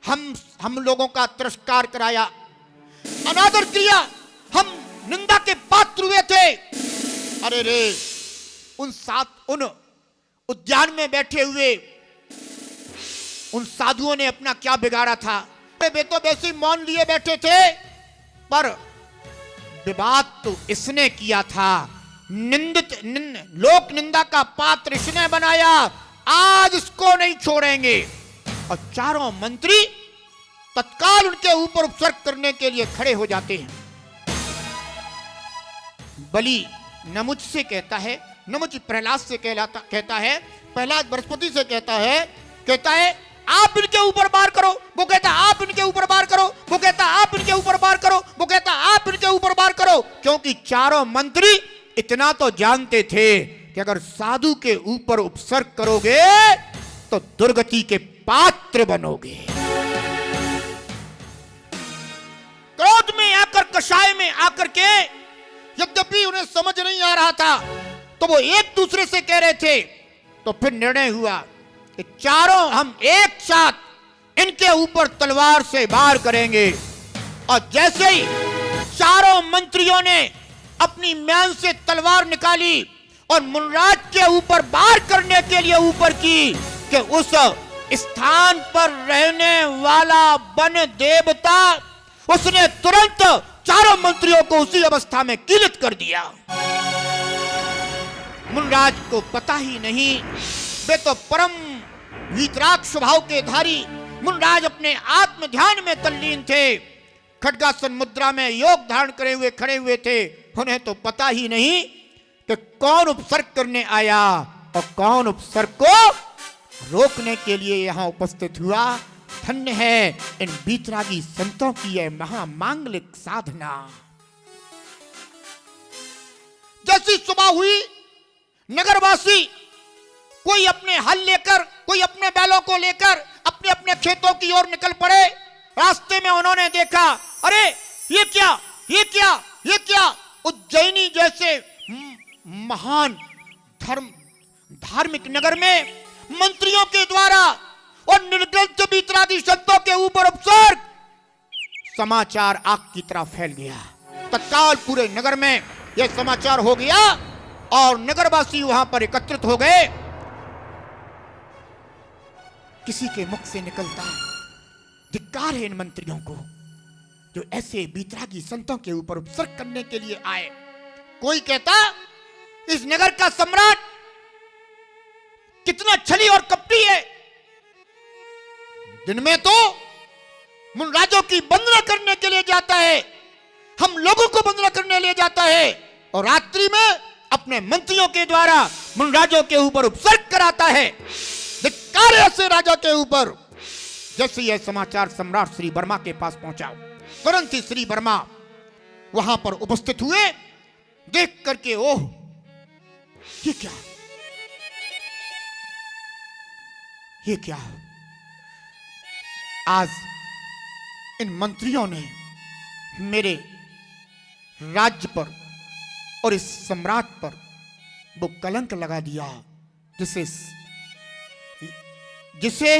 हम लोगों का तिरस्कार कराया, अनादर किया, हम निंदा के पात्र हुए थे। अरे रे, उन उद्यान में बैठे हुए उन साधुओं ने अपना क्या बिगाड़ा था। वे तो वैसे मौन लिए बैठे थे, पर विवाद तो इसने किया था, लोक निंदा का पात्र इसने बनाया, आज इसको नहीं छोड़ेंगे। और चारों मंत्री तत्काल उनके ऊपर उपसर्ग करने के लिए खड़े हो जाते हैं। बलि नमुच से कहता है, नमुच प्रहलाद से कहता है, प्रहलाद बृहस्पति से कहता है आप इनके ऊपर वार करो, वो कहता आप इनके ऊपर वार करो, वो कहता आप इनके ऊपर वार करो, वो कहता आप इनके ऊपर वार करो। क्योंकि चारों मंत्री इतना तो जानते थे कि अगर साधु के ऊपर उपसर्ग करोगे तो दुर्गति के पात्र बनोगे। क्रोध में आकर, कषाय में आकर के, यद्यपि उन्हें समझ नहीं आ रहा था तो वो एक दूसरे से कह रहे थे। तो फिर निर्णय हुआ कि चारों हम एक साथ इनके ऊपर तलवार से वार करेंगे। और जैसे ही चारों मंत्रियों ने अपनी म्यान से तलवार निकाली और मुनराज के ऊपर वार करने के लिए ऊपर की कि उस स्थान पर रहने वाला वन देवता उसने तुरंत चारों मंत्रियों को उसी अवस्था में कीलित कर दिया। मुनराज को पता ही नहीं, वे तो परम वीतराग स्वभाव के धारी मुनराज अपने आत्म ध्यान में तल्लीन थे, खड्गासन मुद्रा में योग धारण करे हुए खड़े हुए थे। उन्हें तो पता ही नहीं कि कौन उपसर्ग करने आया और कौन उपसर्ग को रोकने के लिए यहां उपस्थित हुआ। धन्य है इन वीतरागी संतों की यह महामांगलिक साधना। जैसी सुबह हुई, नगरवासी कोई अपने हल लेकर, कोई अपने बैलों को लेकर अपने अपने खेतों की ओर निकल पड़े। रास्ते में उन्होंने देखा, अरे ये क्या, ये क्या, ये क्या। उज्जैनी जैसे महान धार्मिक नगर में मंत्रियों के द्वारा और निर्ग्रंथ वीतरागी संतों के ऊपर उपसर्ग, समाचार आग की तरह फैल गया। तत्काल पूरे नगर में यह समाचार हो गया और नगरवासी वहां पर एकत्रित हो गए। किसी के मुख से निकलता, धिक्कार है इन मंत्रियों को जो ऐसे वीतरागी संतों के ऊपर उपसर्ग करने के लिए आए। कोई कहता इस नगर का सम्राट कितना छली और कपटी है, दिन में तो मुनराजों की वंदना करने के लिए जाता है, हम लोगों को वंदना करने ले जाता है, और रात्रि में अपने मंत्रियों के द्वारा मुनराजों के ऊपर उपसर्ग कराता है। धिक्कार है ऐसे राजा के ऊपर। जैसे यह समाचार सम्राट श्री वर्मा के पास पहुंचा, तुरंत ही श्री वर्मा वहां पर उपस्थित हुए। देख करके ओह ये क्या, ये क्या, आज इन मंत्रियों ने मेरे राज्य पर और इस सम्राट पर वो कलंक लगा दिया जिसे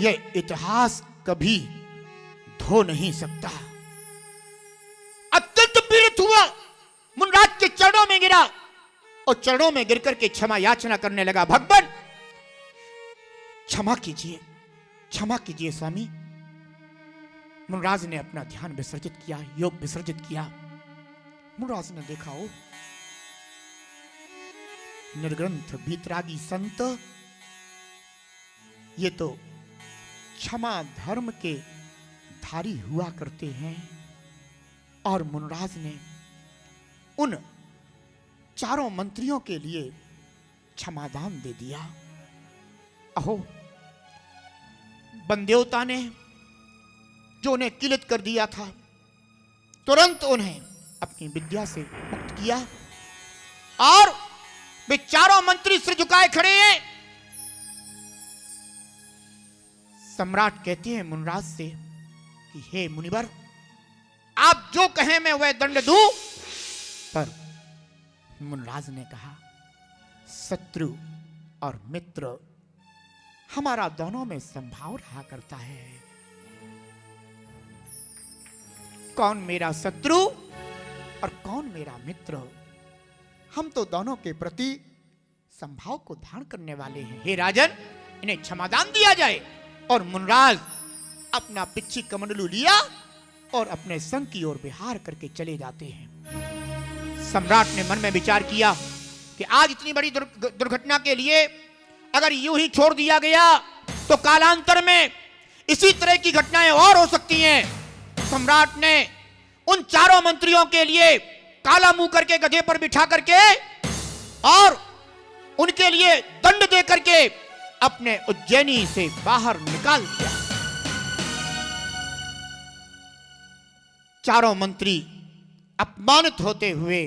यह इतिहास कभी धो नहीं सकता। अत्यंत पीड़ित हुआ, मुनराज के चरणों में गिरा और चरणों में गिरकर के क्षमा याचना करने लगा। भगवान क्षमा कीजिए, क्षमा कीजिए स्वामी। मुनराज ने अपना ध्यान विसर्जित किया, योग विसर्जित किया। मुनराज ने देखा, ओ निर्ग्रंथ भीतरागी संत, ये तो क्षमा धर्म के धारी हुआ करते हैं। और मुनराज ने उन चारों मंत्रियों के लिए क्षमादान दे दिया। अहो, बंदेवता ने जो उन्हें किलित कर दिया था, तुरंत उन्हें अपनी विद्या से मुक्त किया और वे चारों मंत्री सिर झुकाए खड़े हैं। सम्राट कहते हैं मुनराज से कि हे मुनिवर, आप जो कहें मैं वह दंड दूं। पर मुनराज ने कहा, शत्रु और मित्र हमारा दोनों में संभाव रहा करता है। कौन मेरा शत्रु और कौन मेरा मित्र, हम तो दोनों के प्रति संभाव को धारण करने वाले हैं। हे राजन, इन्हें क्षमादान दिया जाए। और मुनराज अपना पिच्छी कमंडलू लिया और अपने संग की ओर विहार करके चले जाते हैं। सम्राट ने मन में विचार किया कि आज इतनी बड़ी दुर्घटना के लिए अगर यूं ही छोड़ दिया गया तो कालांतर में इसी तरह की घटनाएं और हो सकती हैं। सम्राट ने उन चारों मंत्रियों के लिए काला मुंह करके गधे पर बिठा करके और उनके लिए दंड दे करके अपने उज्जैनी से बाहर निकाल दिया। चारों मंत्री अपमानित होते हुए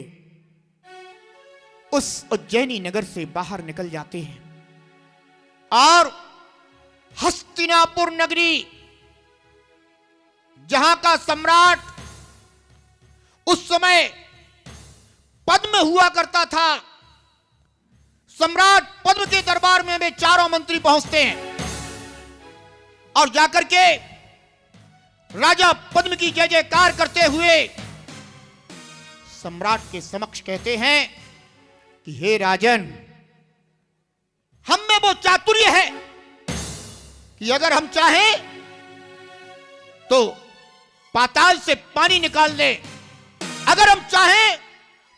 उस उज्जैनी नगर से बाहर निकल जाते हैं और हस्तिनापुर नगरी, जहां का सम्राट उस समय पद्म हुआ करता था, सम्राट पद्म के दरबार में वे चारों मंत्री पहुंचते हैं और जाकर के राजा पद्म की जय जयकार करते हुए सम्राट के समक्ष कहते हैं कि हे राजन, हम में वो चातुर्य है कि अगर हम चाहें तो पाताल से पानी निकाल दें, अगर हम चाहें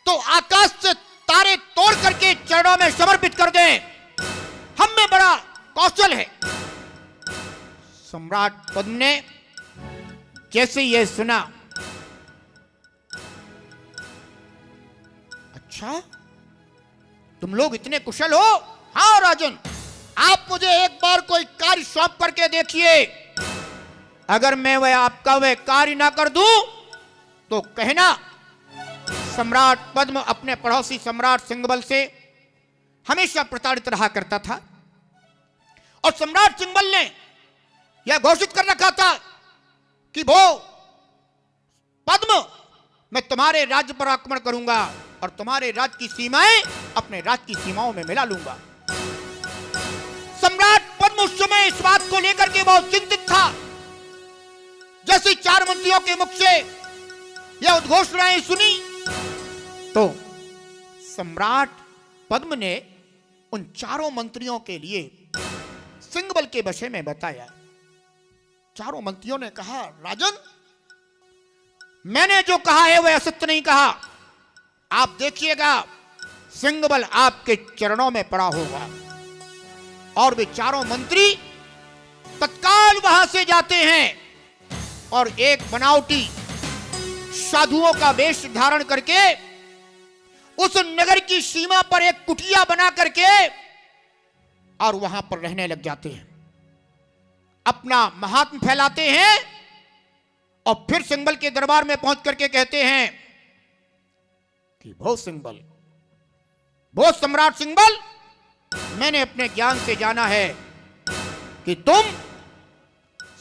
तो आकाश से तारे तोड़ करके चरणों में समर्पित कर दें। हम में बड़ा कौशल है। सम्राट पद्म ने जैसे यह सुना, अच्छा तुम लोग इतने कुशल हो? हाँ राजन, आप मुझे एक बार कोई कार्य सौंप करके देखिए, अगर मैं वह कार्य ना कर दूं तो कहना। सम्राट पद्म अपने पड़ोसी सम्राट सिंहबल से हमेशा प्रताड़ित रहा करता था और सम्राट सिंहबल ने यह घोषित कर रखा था कि वो पद्म, मैं तुम्हारे राज्य पर आक्रमण करूंगा और तुम्हारे राज्य की सीमाएं अपने राज्य की सीमाओं में मिला लूंगा। सम्राट पद्म उस समय इस बात को लेकर के बहुत चिंतित था। जैसे चार मंत्रियों के मुख से यह उद्घोषणाएं सुनी तो सम्राट पद्म ने उन चारों मंत्रियों के लिए सिंहबल के विषय में बताया। चारों मंत्रियों ने कहा, राजन, मैंने जो कहा है वह असत्य नहीं कहा। आप देखिएगा, सिंहबल आपके चरणों में पड़ा होगा। और वे चारों मंत्री तत्काल वहां से जाते हैं और एक बनावटी साधुओं का वेश धारण करके उस नगर की सीमा पर एक कुटिया बना करके और वहां पर रहने लग जाते हैं, अपना महात्म फैलाते हैं और फिर सिंहबल के दरबार में पहुंच करके कहते हैं कि भो सिंहबल, भो सम्राट सिंहबल, मैंने अपने ज्ञान से जाना है कि तुम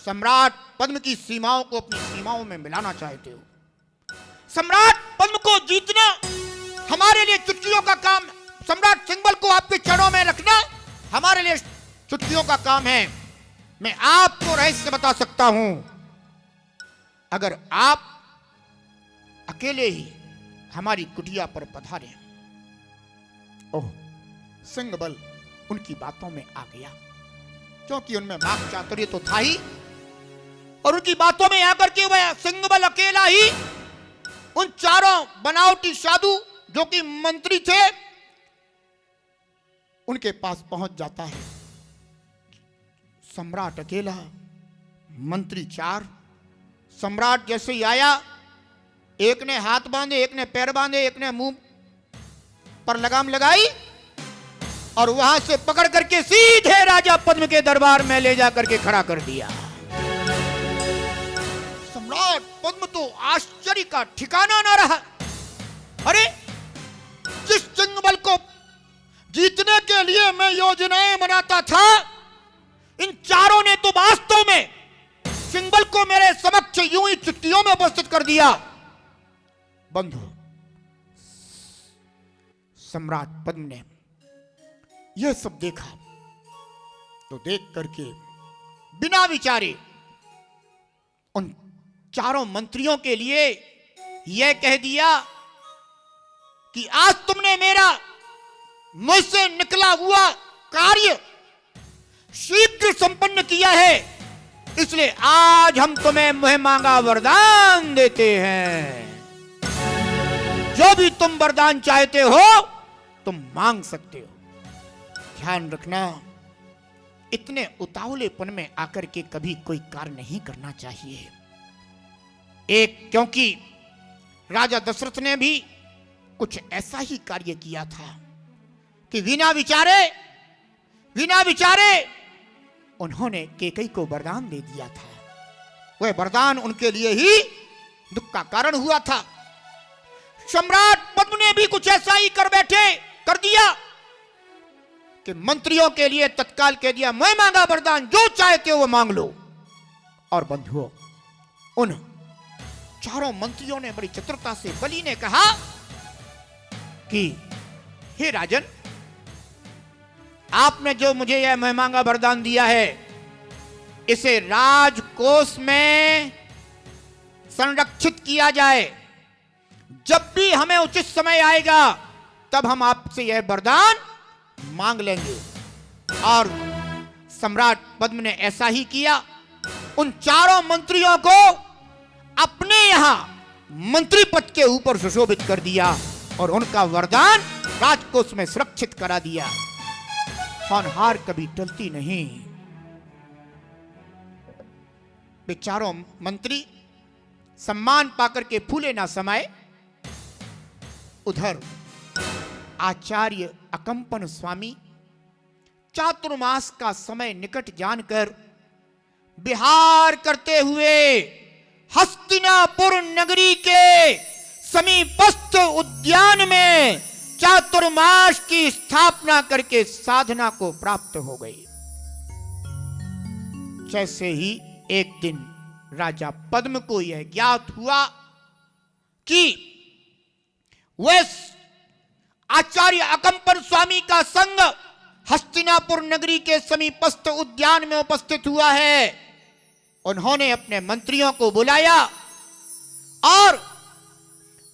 सम्राट पद्म की सीमाओं को अपनी सीमाओं में मिलाना चाहते हो। सम्राट पद्म को जीतना हमारे लिए चुटकियों का काम, सम्राट सिंहबल को आपके चरणों में रखना हमारे लिए चुटकियों का काम है। मैं आपको रहस्य बता सकता हूं अगर आप अकेले ही हमारी कुटिया पर पधारे। ओह, सिंहबल उनकी बातों में आ गया, क्योंकि उनमें वाक चातुर्य तो था ही, और उनकी बातों में आकर के वह सिंहबल अकेला ही उन चारों बनावटी साधु जो कि मंत्री थे उनके पास पहुंच जाता है। सम्राट अकेला, मंत्री चार। सम्राट जैसे ही आया, एक ने हाथ बांधे, एक ने पैर बांधे, एक ने मुंह पर लगाम लगाई और वहां से पकड़ करके सीधे राजा पद्म के दरबार में ले जाकर के खड़ा कर दिया। सम्राट पद्म तो आश्चर्य का ठिकाना ना रहा। अरे, जिस सिंहबल को जीतने के लिए मैं योजनाएं बनाता था, इन चारों ने तो वास्तव में सिंहबल को मेरे समक्ष यूं ही चुटकियों में उपस्थित कर दिया। बंधु, सम्राट पद्म ने यह सब देखा तो देख करके बिना विचारे उन चारों मंत्रियों के लिए यह कह दिया कि आज तुमने मेरा मुझसे निकला हुआ कार्य शीघ्र संपन्न किया है, इसलिए आज हम तुम्हें मुँह मांगा वरदान देते हैं। जो भी तुम वरदान चाहते हो तुम मांग सकते हो। ध्यान रखना, इतने उतावलेपन में आकर के कभी कोई कार्य नहीं करना चाहिए। एक, क्योंकि राजा दशरथ ने भी कुछ ऐसा ही कार्य किया था कि बिना विचारे उन्होंने कैकेयी को वरदान दे दिया था। वह वरदान उनके लिए ही दुख का कारण हुआ था। सम्राट पद्म ने भी कुछ ऐसा ही कर दिया कि मंत्रियों के लिए तत्काल कह दिया, मैं मांगा वरदान, जो चाहते हो वो मांग लो। और बंधुओं, उन चारों मंत्रियों ने बड़ी चतुरता से, बलि ने कहा कि हे राजन, आपने जो मुझे यह मैं मांगा वरदान दिया है, इसे राजकोष में संरक्षित किया जाए। जब भी हमें उचित समय आएगा तब हम आपसे यह वरदान मांग लेंगे। और सम्राट पद्म ने ऐसा ही किया। उन चारों मंत्रियों को अपने यहां मंत्री पद के ऊपर सुशोभित कर दिया और उनका वरदान राजकोष में सुरक्षित करा दिया। होनहार कभी टलती नहीं। वे चारों मंत्री सम्मान पाकर के फूले ना समाये। उधर आचार्य अकंपन स्वामी चातुर्मास का समय निकट जानकर विहार करते हुए हस्तिनापुर नगरी के समीपस्थ उद्यान में चातुर्मास की स्थापना करके साधना को प्राप्त हो गई। जैसे ही एक दिन राजा पद्म को यह ज्ञात हुआ कि वह आचार्य अकंपन स्वामी का संग हस्तिनापुर नगरी के समीपस्थ उद्यान में उपस्थित हुआ है, उन्होंने अपने मंत्रियों को बुलाया और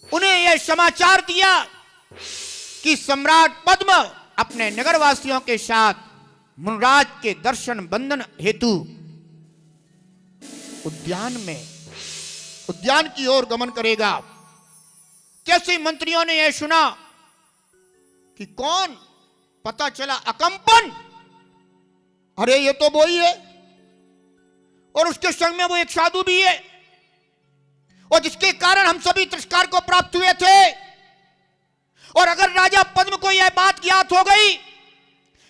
उन्हें यह समाचार दिया कि सम्राट पद्म अपने नगरवासियों के साथ मुनराज के दर्शन बंदन हेतु उद्यान की ओर गमन करेगा। जैसे मंत्रियों ने यह सुना कि कौन, पता चला अकंपन, अरे ये तो वो ही है, और उसके संग में वो एक साधु भी है, और जिसके कारण हम सभी तिरस्कार को प्राप्त हुए थे। और अगर राजा पद्म को यह बात ज्ञात हो गई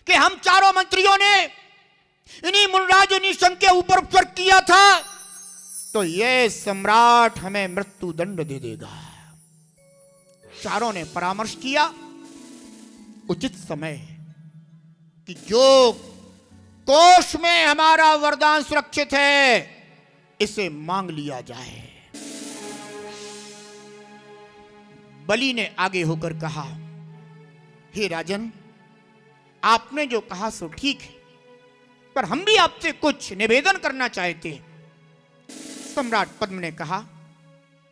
कि हम चारों मंत्रियों ने इन्हीं मुनराज इन्हीं संघ के ऊपर उपचार किया था, तो यह सम्राट हमें मृत्यु दंड दे देगा। चारों ने परामर्श किया उचित समय कि जो कोष में हमारा वरदान सुरक्षित है, इसे मांग लिया जाए। बलि ने आगे होकर कहा, हे राजन, आपने जो कहा सो ठीक है, पर हम भी आपसे कुछ निवेदन करना चाहते हैं। सम्राट पद्म ने कहा,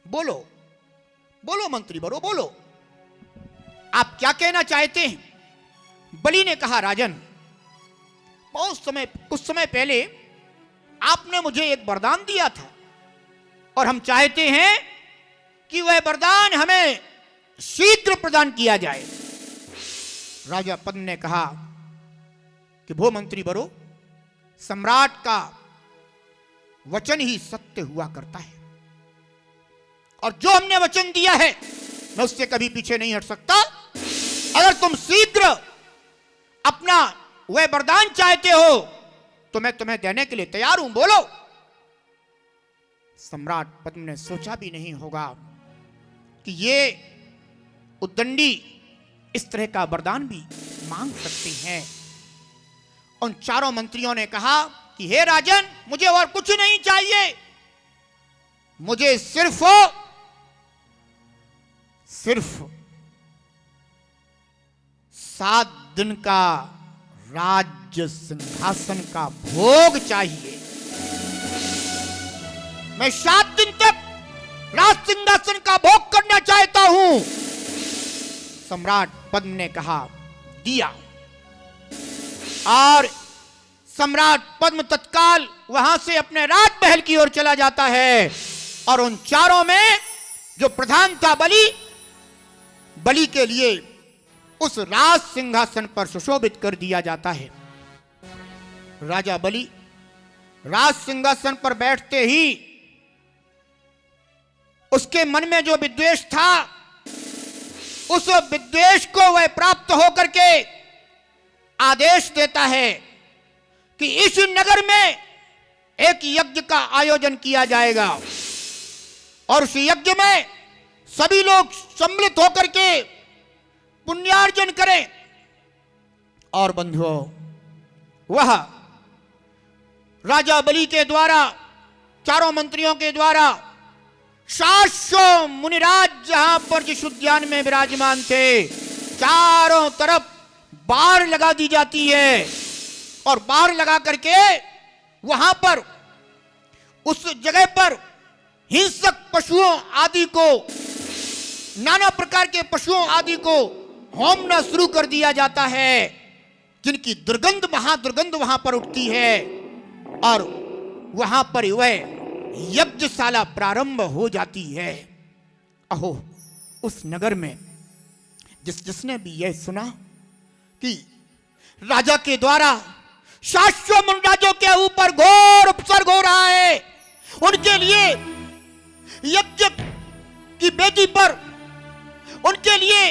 बोलो बोलो मंत्री बरो, बोलो, आप क्या कहना चाहते हैं। बलि ने कहा, राजन, कुछ समय पहले आपने मुझे एक वरदान दिया था और हम चाहते हैं कि वह वरदान हमें शीघ्र प्रदान किया जाए। राजा पद्म ने कहा कि भो मंत्री बरो, सम्राट का वचन ही सत्य हुआ करता है और जो हमने वचन दिया है मैं उससे कभी पीछे नहीं हट सकता। अगर तुम शीघ्र अपना वह वरदान चाहते हो तो मैं तुम्हें देने के लिए तैयार हूं, बोलो। सम्राट पद्म ने सोचा भी नहीं होगा कि ये उद्दंडी इस तरह का वरदान भी मांग सकते हैं। उन चारों मंत्रियों ने कहा कि हे राजन, मुझे और कुछ नहीं चाहिए, मुझे सिर्फ 7 दिन का राज्य सिंहासन का भोग चाहिए। मैं 7 दिन तक राज सिंहासन का भोग करना चाहता हूं। सम्राट पद्म ने कहा, दिया। और सम्राट पद्म तत्काल वहां से अपने राजमहल की ओर चला जाता है और उन चारों में जो प्रधान था बलि के लिए उस राज सिंहासन पर सुशोभित कर दिया जाता है। राजा बलि राज सिंहासन पर बैठते ही उसके मन में जो विद्वेष था, उस विद्वेष को वह प्राप्त होकर के आदेश देता है कि इस नगर में एक यज्ञ का आयोजन किया जाएगा और उस यज्ञ में सभी लोग सम्मिलित होकर के पुण्यार्जन करें। और बंधुओं, वह राजा बलि के द्वारा, चारों मंत्रियों के द्वारा 700 मुनिराज जहां पर जिस उद्यान में विराजमान थे, चारों तरफ बाड़ लगा दी जाती है और बाड़ लगा करके वहां पर उस जगह पर हिंसक पशुओं आदि को, नाना प्रकार के पशुओं आदि को होमना शुरू कर दिया जाता है, जिनकी दुर्गंध, महादुर्गंध वहां पर उठती है और वहां पर वह यज्ञशाला प्रारंभ हो जाती है। अहो, उस नगर में जिसने भी यह सुना कि राजा के द्वारा 700 मुनिराजों के ऊपर घोर उपसर्ग हो रहा है, उनके लिए यज्ञ की वेदी पर उनके लिए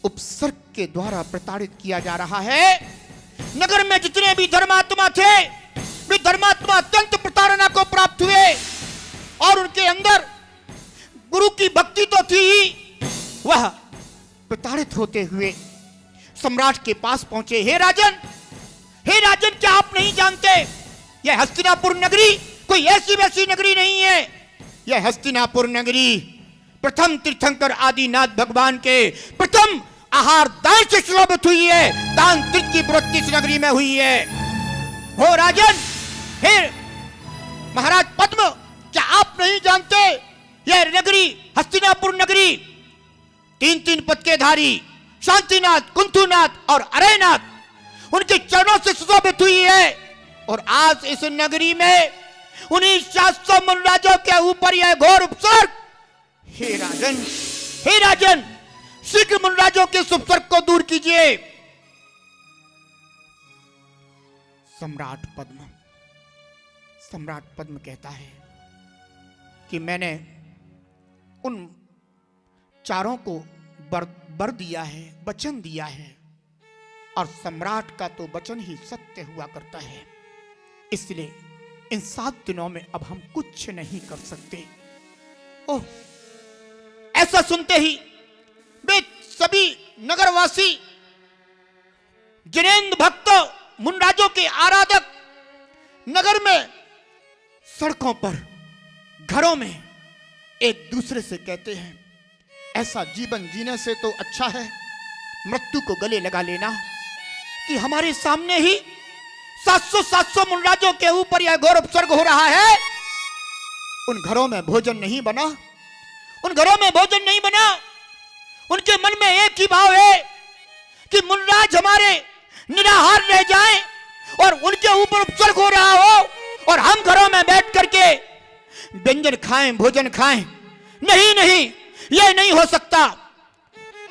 उपसर्ग के द्वारा प्रताड़ित किया जा रहा है। नगर में जितने भी धर्मात्मा थे, वे धर्मात्मा अत्यंत प्रताड़ना को प्राप्त हुए और उनके अंदर गुरु की भक्ति तो थी ही, वह प्रताड़ित होते हुए सम्राट के पास पहुंचे। हे राजन, क्या आप नहीं जानते, यह हस्तिनापुर नगरी कोई ऐसी वैसी नगरी नहीं है। यह हस्तिनापुर नगरी प्रथम तीर्थंकर आदिनाथ भगवान के प्रथम आहार दान से शोभित हुई है। दान तीर्थ की प्रवृत्ति इस नगरी में हुई है। हो राजन, हे महाराज पद्म, क्या आप नहीं जानते, यह नगरी हस्तिनापुर नगरी 3 पद के धारी शांतिनाथ, कुंथुनाथ और अरयनाथ उनके चरणों से सुशोभित हुई है और आज इस नगरी में उन्हीं 700 मुनिराजों के ऊपर यह घोर उपसर्ग। हे राजन, शीघ्र मुनिराजों के उपसर्ग को दूर कीजिए। सम्राट पद्म कहता है कि मैंने उन चारों को वर दिया है, वचन दिया है और सम्राट का तो वचन ही सत्य हुआ करता है, इसलिए इन 7 दिनों में अब हम कुछ नहीं कर सकते। ओह, ऐसा सुनते ही वे सभी नगरवासी, जिनेंद्र भक्त, मुनिराजों के आराधक नगर में, सड़कों पर, घरों में एक दूसरे से कहते हैं, ऐसा जीवन जीने से तो अच्छा है मृत्यु को गले लगा लेना कि हमारे सामने ही 700 मुनराजों के ऊपर यह घोर उपसर्ग हो रहा है। उन घरों में भोजन नहीं बना, उन घरों में भोजन नहीं बना। उनके मन में एक ही भाव है कि मुनराज हमारे निराहार रह जाएं और उनके ऊपर उपसर्ग हो रहा हो और हम घरों में बैठ करके व्यंजन खाएं, भोजन खाएं। नहीं नहीं, यह नहीं हो सकता।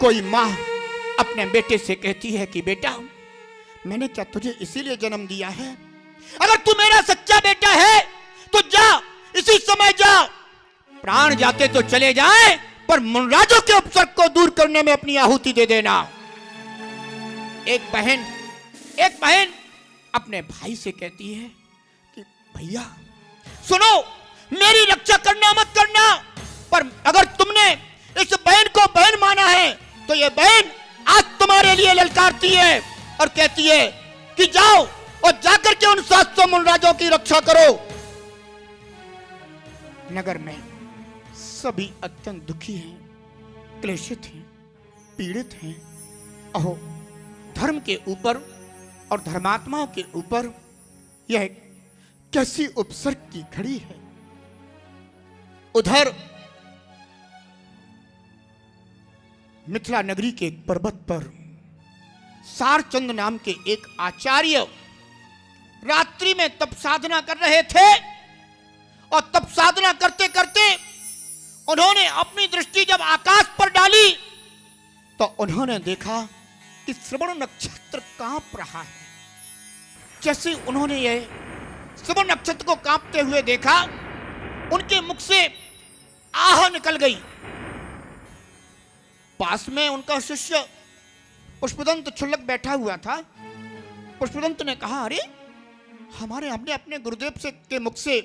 कोई मां अपने बेटे से कहती है कि बेटा, मैंने क्या तुझे इसीलिए जन्म दिया है? अगर तू मेरा सच्चा बेटा है तो जा, इसी समय जा। प्राण जाते तो चले जाएं, पर मुनराजों के उपसर्ग को दूर करने में अपनी आहुति दे देना। एक बहन अपने भाई से कहती है कि भैया सुनो, मेरी रक्षा करना मत करना, पर अगर तुमने इस बहन को बहन माना है तो ये बहन आज तुम्हारे लिए ललकारती है और कहती है कि जाओ और जाकर के उन 700 मुनराजों की रक्षा करो। नगर में सभी अत्यंत दुखी हैं, क्लेशित हैं, पीड़ित हैं। अहो, धर्म के ऊपर और धर्मात्माओं के ऊपर यह कैसी उपसर्ग की घड़ी है। उधर मिथिला नगरी के एक पर्वत पर सारचंद नाम के एक आचार्य रात्रि में तप साधना कर रहे थे और तप साधना करते करते उन्होंने अपनी दृष्टि जब आकाश पर डाली तो उन्होंने देखा कि श्रवण नक्षत्र कांप रहा है। जैसे उन्होंने यह श्रवण नक्षत्र को कांपते हुए देखा, उनके मुख से आह निकल गई। पास में उनका शिष्य पुष्पदंत क्षुल्लक बैठा हुआ था। पुष्पदंत ने कहा, अरे हमने अपने गुरुदेव से के मुख से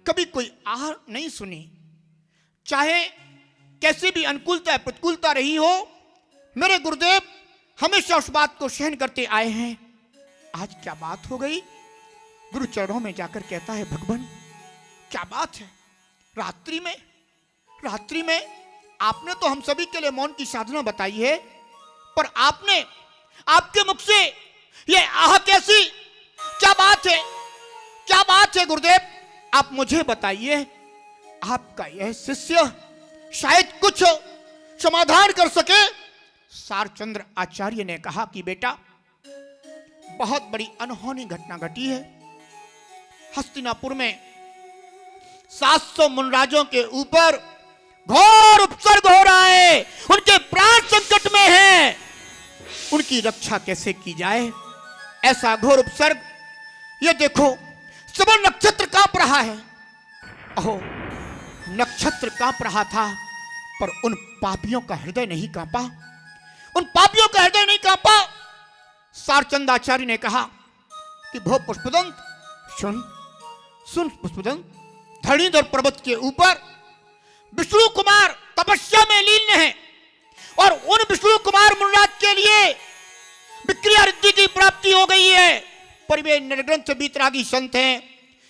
कभी कोई आह नहीं सुनी। चाहे कैसी भी अनुकूलता प्रतिकूलता रही हो, मेरे गुरुदेव हमेशा उस बात को सहन करते आए हैं। आज क्या बात हो गई? गुरु चरणों में जाकर कहता है, भगवान क्या बात है? रात्रि में आपने तो हम सभी के लिए मौन की साधना बताई है, पर आपके मुख से यह आह कैसी? क्या बात है गुरुदेव? आप मुझे बताइए। आपका यह शिष्य शायद कुछ समाधान कर सके। सारचंद्र आचार्य ने कहा कि बेटा, बहुत बड़ी अनहोनी घटना घटी है। हस्तिनापुर में 700 मुनराजों के ऊपर घोर उपसर्ग हो रहा है। उनके प्राण संकट में हैं। उनकी रक्षा कैसे की जाए? ऐसा घोर उपसर्ग, ये देखो श्रवण नक्षत्र कांप रहा है। अहो, नक्षत्र कांप रहा था, पर उन पापियों का हृदय नहीं कांपा। सारचंद आचार्य ने कहा कि भो पुष्पदंत, सुन पुष्पदंत, धरणीधर पर्वत के ऊपर विष्णु कुमार तपस्या में लीन है और उन विष्णु कुमार मुनराज के लिए विक्रिया रिद्धि की प्राप्ति हो गई है। पर वे निर्ग्रंथ बीतरागी संत हैं।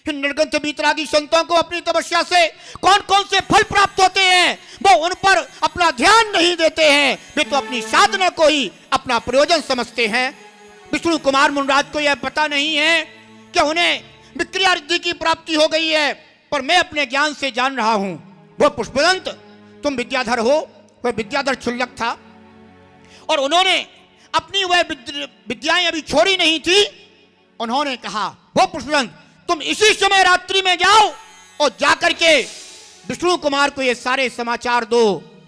इन निर्ग्रंथ बीतरागी संतों को अपनी तपस्या से कौन कौन से फल प्राप्त होते हैं, वो उन पर अपना ध्यान नहीं देते हैं। वे तो अपनी साधना को ही अपना प्रयोजन समझते हैं। विष्णु कुमार मुनराज को यह पता नहीं है कि उन्हें विक्रिया रिद्धि की प्राप्ति हो गई है, पर मैं अपने ज्ञान से जान रहा हूं। वो पुष्पदंत, तुम विद्याधर हो, वह विद्याधर क्षुल्लक था और उन्होंने अपनी वह विद्याएं अभी छोड़ी नहीं थी। उन्होंने कहा, वो पुष्पदंत, तुम इसी समय रात्रि में जाओ और जाकर के विष्णु कुमार को ये सारे समाचार दो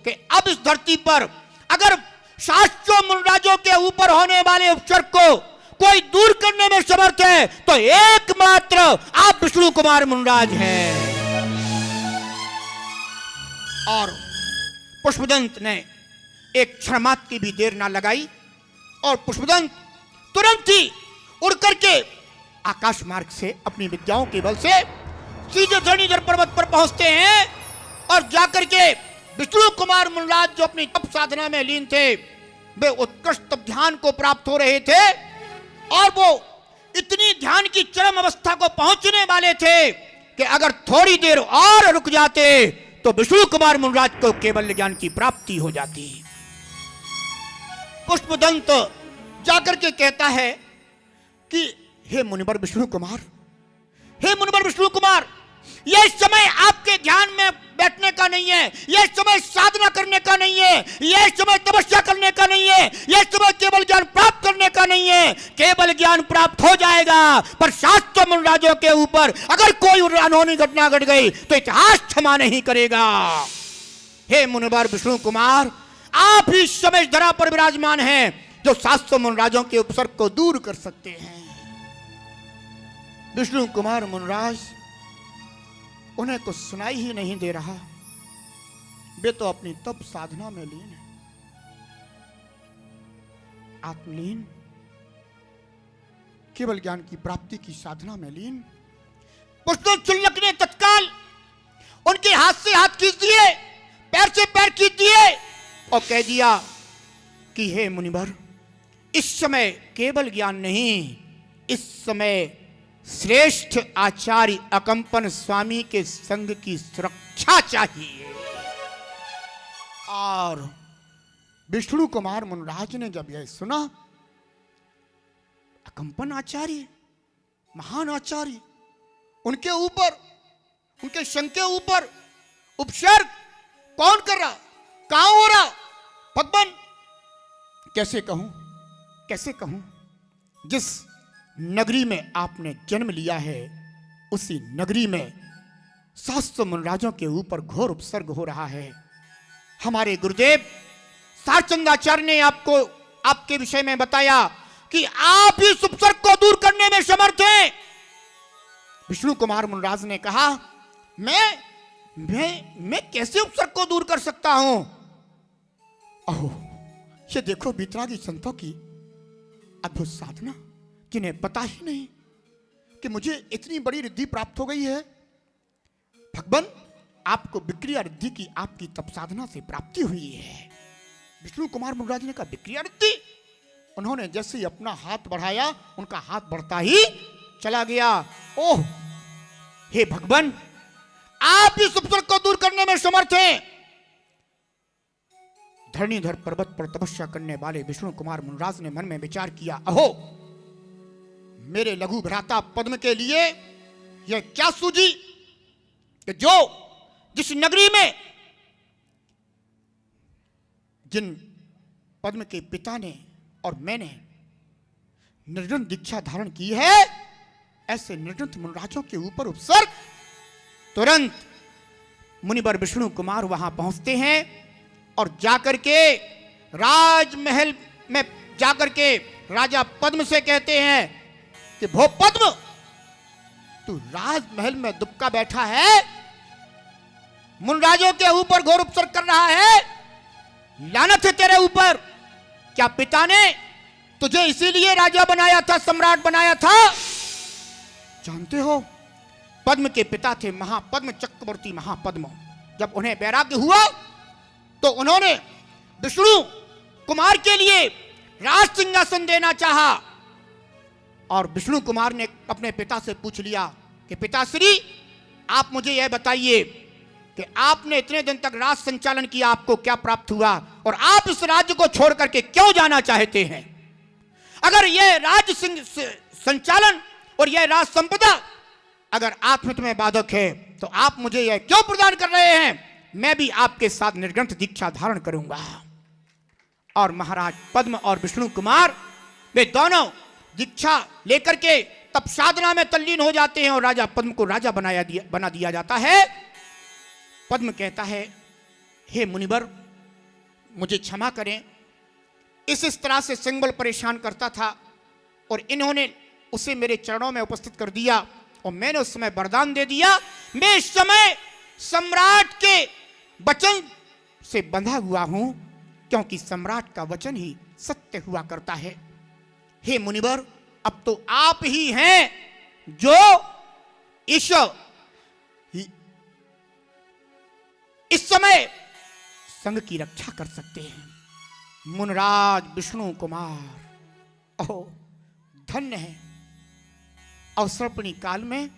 कि अब इस धरती पर अगर 700 मुनराजों के ऊपर होने वाले उपसर्ग को कोई दूर करने में समर्थ है तो एकमात्र आप विष्णु कुमार मुनराज हैं। और पुष्पदंत ने एक क्षण मात्र की भी देर ना लगाई और पुष्पदंत तुरंत ही उड़ करके आकाश मार्ग से अपनी विद्याओं के बल से सीधे धरणीधर पर्वत पर पहुंचते हैं और जाकर के विष्णु कुमार मुनराज जो अपनी तप साधना में लीन थे, वे उत्कृष्ट ध्यान को प्राप्त हो रहे थे और वो इतनी ध्यान की चरम अवस्था को पहुंचने वाले थे कि अगर थोड़ी देर और रुक जाते तो विष्णु कुमार मुनराज को केवल ज्ञान की प्राप्ति हो जाती। पुष्पदंत जाकर के कहता है कि हे मुनिवर विष्णु कुमार, हे मुनिवर विष्णु कुमार, यह समय आपके ध्यान में बैठने का नहीं है, यह समय साधना करने का नहीं है, यह समय तपस्या करने का नहीं है, यह समय केवल ज्ञान प्राप्त करने का नहीं है। केवल ज्ञान प्राप्त हो जाएगा, पर शास्त्र मुनिराजों के ऊपर अगर कोई अनहोनी घटना घट गई तो इतिहास क्षमा नहीं करेगा। हे मुनिवर विष्णु कुमार, आप ही इस समय धरा पर विराजमान हैं जो शास्त्र मुनिराजों के उपसर्ग को दूर कर सकते हैं। विष्णु कुमार मुनिराज उन्हें कुछ सुनाई ही नहीं दे रहा, वे तो अपनी तप साधना में लीन है, आत्मलीन, केवल ज्ञान की प्राप्ति की साधना में लीन। पुष्पन चुल्लक ने तत्काल उनके हाथ से हाथ खींच दिए, पैर से पैर खींच दिए और कह दिया कि हे मुनिवर, इस समय केवल ज्ञान नहीं, इस समय श्रेष्ठ आचार्य अकंपन स्वामी के संग की सुरक्षा चाहिए। और विष्णु कुमार मुनिराज ने जब यह सुना, अकंपन आचार्य, महान आचार्य, उनके ऊपर, उनके संग के ऊपर उपसर्ग कौन कर रहा, कहां हो रहा? भगवान, कैसे कहूं, कैसे कहूं, जिस नगरी में आपने जन्म लिया है उसी नगरी में शास्त्र मुनिराजों के ऊपर घोर उपसर्ग हो रहा है। हमारे गुरुदेव सारचंदाचार्य ने आपको, आपके विषय में बताया कि आप इस उपसर्ग को दूर करने में समर्थ हैं। विष्णु कुमार मुनिराज ने कहा, मैं कैसे उपसर्ग को दूर कर सकता हूं? अहो, ये देखो बीतरागी संतों की अद्भुत साधना, जिन्हें पता ही नहीं कि मुझे इतनी बड़ी रिद्धि प्राप्त हो गई है। भगवान, आपको विक्रिया रिद्धि की आपकी तप साधना से प्राप्ति हुई है। विष्णु कुमार मुनिराज ने कहा, विक्रिया रिद्धि? उन्होंने जैसे ही अपना हाथ बढ़ाया, उनका हाथ बढ़ता ही चला गया। ओह, हे भगवान, आप इस उपसर्ग को दूर करने में समर्थ हैं। धरणीधर पर्वत पर तपस्या करने वाले विष्णु कुमार मुनिराज ने मन में विचार किया, अहो, मेरे लघु भ्राता पद्म के लिए यह क्या सूझी कि जो जिस नगरी में जिन पद्म के पिता ने और मैंने निर्जन दीक्षा धारण की है, ऐसे निर्जन मुनिराजों के ऊपर उपसर्ग। तुरंत मुनिवर विष्णु कुमार वहां पहुंचते हैं और जाकर के राजमहल में जाकर के राजा पद्म से कहते हैं कि भो पद्म, तू राजमहल में दुबका बैठा है, मुनिराजों के ऊपर घोर उपसर्ग कर रहा है, लानत है तेरे ऊपर। क्या पिता ने तुझे इसीलिए राजा बनाया था, सम्राट बनाया था? जानते हो, पद्म के पिता थे महापद्म चक्रवर्ती महापद्म। जब उन्हें वैराग्य हुआ तो उन्होंने विष्णु कुमार के लिए राज सिंहासन देना चाहा और विष्णु कुमार ने अपने पिता से पूछ लिया कि पिताश्री, आप मुझे यह बताइए कि आपने इतने दिन तक राज संचालन किया, आपको क्या प्राप्त हुआ और आप इस राज्य को छोड़ करके क्यों जाना चाहते हैं? अगर यह राज संचालन और यह राज संपदा अगर आत्महित में बाधक है तो आप मुझे यह क्यों प्रदान कर रहे हैं? मैं भी आपके साथ निर्ग्रंथ दीक्षा धारण करूंगा। और महाराज पद्म और विष्णु कुमार वे दोनों दीक्षा लेकर के तप साधना में तल्लीन हो जाते हैं और राजा पद्म को राजा बना दिया जाता है। पद्म कहता है, हे मुनिवर, मुझे क्षमा करें, इस तरह से सिंगबल परेशान करता था और इन्होंने उसे मेरे चरणों में उपस्थित कर दिया और मैंने उस समय वरदान दे दिया। मैं इस समय सम्राट के वचन से बंधा हुआ हूं, क्योंकि सम्राट का वचन ही सत्य हुआ करता है। हे मुनिवर, अब तो आप ही हैं जो इस समय संघ की रक्षा कर सकते हैं। मुनिराज विष्णु कुमार ओह धन्य है। अवसर्पणी काल में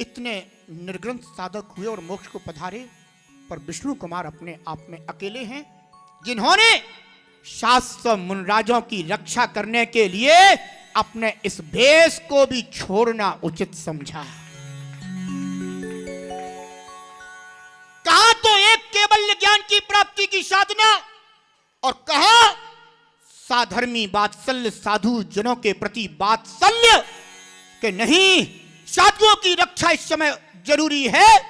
इतने निर्ग्रंथ साधक हुए और मोक्ष को पधारे, पर विष्णु कुमार अपने आप में अकेले हैं जिन्होंने शास्त्र मुनिराजों की रक्षा करने के लिए अपने इस भेष को भी छोड़ना उचित समझा। कहा तो एक केवल ज्ञान की प्राप्ति की साधना, और कहा साधर्मी वात्सल्य, साधु जनों के प्रति वात्सल्य, कि नहीं, साधुओं की रक्षा इस समय जरूरी है।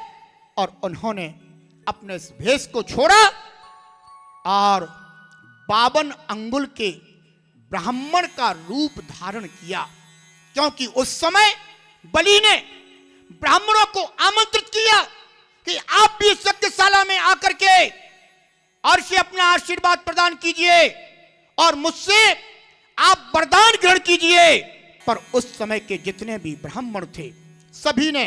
और उन्होंने अपने इस भेष को छोड़ा और 52 अंगुल के ब्राह्मण का रूप धारण किया, क्योंकि उस समय बलि ने ब्राह्मणों को आमंत्रित किया कि आप भी यज्ञशाला में आकर के और से अपना आशीर्वाद प्रदान कीजिए और मुझसे आप वरदान ग्रहण कीजिए। पर उस समय के जितने भी ब्राह्मण थे सभी ने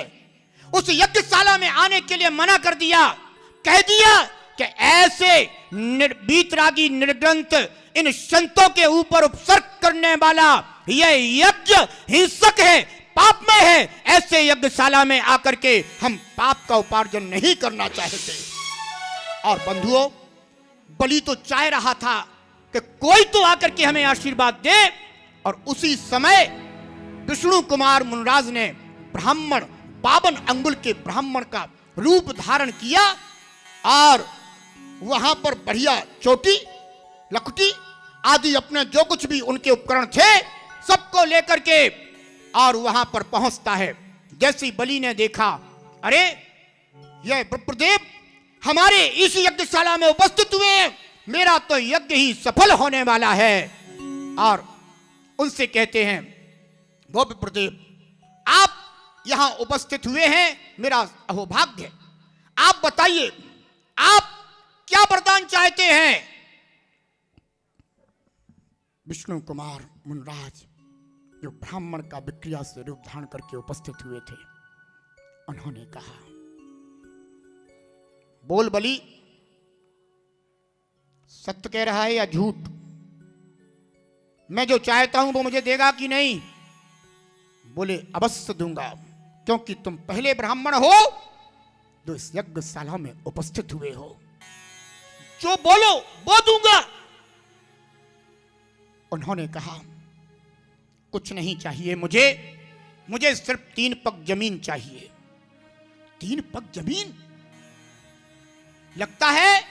उस यज्ञशाला में आने के लिए मना कर दिया, कह दिया कि ऐसे बीतरागी निर्ग्रंथ इन संतों के ऊपर उपसर्ग करने वाला यह यज्ञ हिंसक है, पापमय है, ऐसे यज्ञशाला में आकर के हम पाप का उपार्जन नहीं करना चाहते। और बंधुओं, बलि तो चाह रहा था कि कोई तो आकर के हमें आशीर्वाद दे, और उसी समय विष्णु कुमार मुनराज ने ब्राह्मण 52 अंगुल के ब्राह्मण का रूप धारण किया और वहां पर बढ़िया चोटी, लखटी आदि अपने जो कुछ भी उनके उपकरण थे सबको लेकर के और वहां पर पहुंचता है। जैसे बलि ने देखा, अरे यह विप्रदेव हमारे इस यज्ञशाला में उपस्थित हुए हैं, मेरा तो यज्ञ ही सफल होने वाला है। और उनसे कहते हैं, वो विप्रदेव आप यहां उपस्थित हुए हैं, मेरा अहोभाग्य है। आप बताइए, आप क्या वरदान चाहते हैं? विष्णु कुमार मुनराज जो ब्राह्मण का विक्रिया से रूप धारण करके उपस्थित हुए थे, उन्होंने कहा, बोल बलि, सत्य कह रहा है या झूठ? मैं जो चाहता हूं वो मुझे देगा कि नहीं? बोले, अवश्य दूंगा, क्योंकि तुम पहले ब्राह्मण हो जो इस यज्ञशाला में उपस्थित हुए हो। जो बोलो वो दूंगा। उन्होंने कहा, कुछ नहीं चाहिए मुझे सिर्फ 3 पग जमीन चाहिए। 3 पग जमीन? लगता है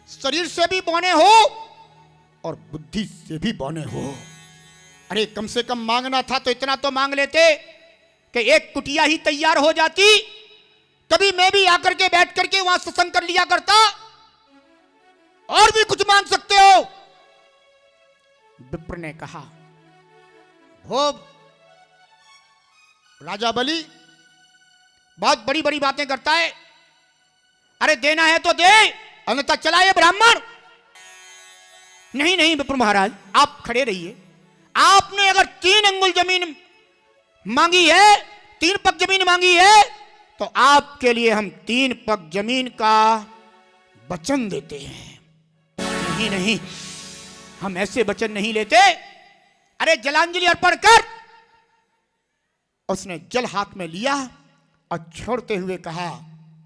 शरीर से भी बौने हो और बुद्धि से भी बौने हो। अरे कम से कम मांगना था तो इतना तो मांग लेते कि एक कुटिया ही तैयार हो जाती, कभी मैं भी आकर के बैठ करके वहां सत्संग कर लिया करता। और भी कुछ मांग सकते हो। विप्र ने कहा, हो राजा बलि बहुत बड़ी बड़ी बातें करता है, अरे देना है तो दे, अन्यथा चला ये ब्राह्मण। नहीं नहीं विप्र महाराज, आप खड़े रहिए। आपने अगर 3 अंगुल जमीन मांगी है, 3 पग जमीन मांगी है, तो आपके लिए हम 3 पग जमीन का वचन देते हैं। नहीं नहीं, हम ऐसे वचन नहीं लेते। अरे जलांजलि अर्पण कर। उसने जल हाथ में लिया और छोड़ते हुए कहा,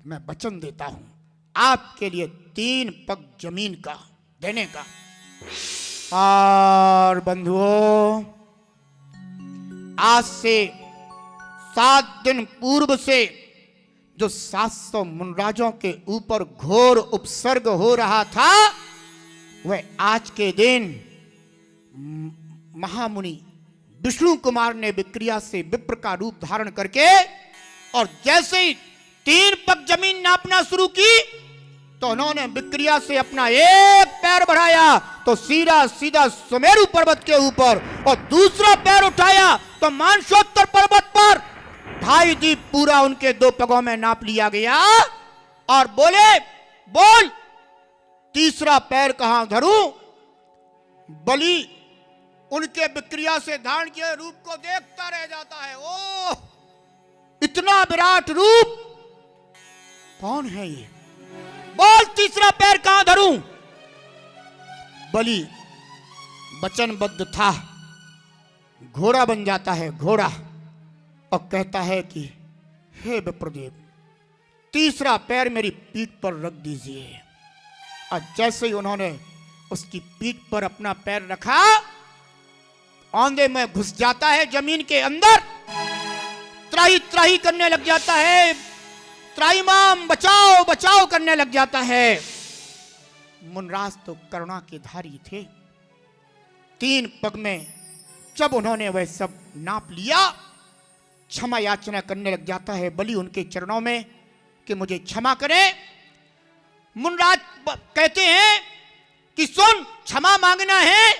मैं वचन देता हूं आपके लिए 3 पग जमीन का देने का। और बंधुओं, आज से 7 दिन पूर्व से जो 700 मुनराजों के ऊपर घोर उपसर्ग हो रहा था, वह आज के दिन महामुनि विष्णु कुमार ने विक्रिया से विप्र का रूप धारण करके, और जैसे ही 3 पग जमीन नापना शुरू की तो उन्होंने विक्रिया से अपना एक पैर बढ़ाया तो सीधा सुमेरु पर्वत के ऊपर, और दूसरा पैर उठाया तो मानसोत्तर पर्वत पर 2.5 दीप पूरा उनके 2 पगों में नाप लिया गया। और बोले, बोल तीसरा पैर कहां धरूं? बलि उनके विक्रिया से धारण किए रूप को देखता रह जाता है। ओह, इतना विराट रूप, कौन है ये? बोल तीसरा पैर कहां धरूं? बलि वचनबद्ध था, घोड़ा बन जाता है, घोड़ा, और कहता है कि हे विप्रदेव, तीसरा पैर मेरी पीठ पर रख दीजिए। और जैसे ही उन्होंने उसकी पीठ पर अपना पैर रखा, औंधे में घुस जाता है जमीन के अंदर, त्राही त्राही करने लग जाता है, त्राहीमाम बचाओ बचाओ करने लग जाता है। मुनराज तो करुणा के धारी थे। 3 पग में जब उन्होंने वह सब नाप लिया, क्षमा याचना करने लग जाता है बलि उनके चरणों में कि मुझे क्षमा करें। मुनराज कहते हैं कि सुन, क्षमा मांगना है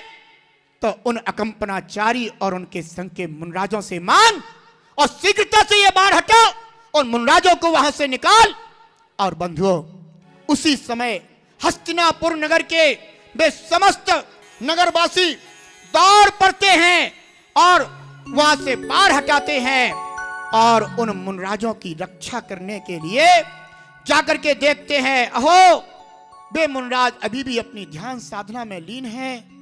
तो उन अकंपनाचारी और उनके संग के मुनराजों से मांग, और शीघ्रता से ये बाढ़ हटा और मुनराजों को वहां से निकाल। और बंधुओं, उसी समय हस्तिनापुर नगर के वे समस्त नगरवासी दौड़ पड़ते हैं और वहां से बाढ़ हटाते हैं, और उन मुनराजों की रक्षा करने के लिए जाकर के देखते हैं, अहो वे मुनराज अभी भी अपनी ध्यान साधना में लीन हैं।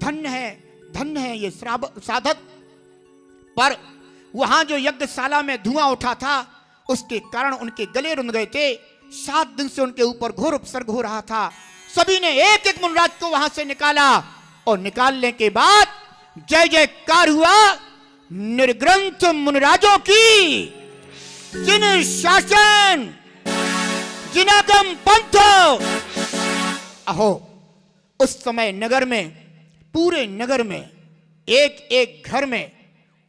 धन्य है ये साधक। पर वहां जो यज्ञशाला में धुआं उठा था, उसके कारण उनके गले रुंध गए थे। 7 दिन से उनके ऊपर घोर उपसर्ग हो रहा था। सभी ने एक एक मुनराज को वहां से निकाला, और निकालने के बाद जय जयकार हुआ निर्ग्रंथ मुनराजों की, जिन शासन जिनागम पंथ। अहो, उस समय नगर में, पूरे नगर में, एक एक घर में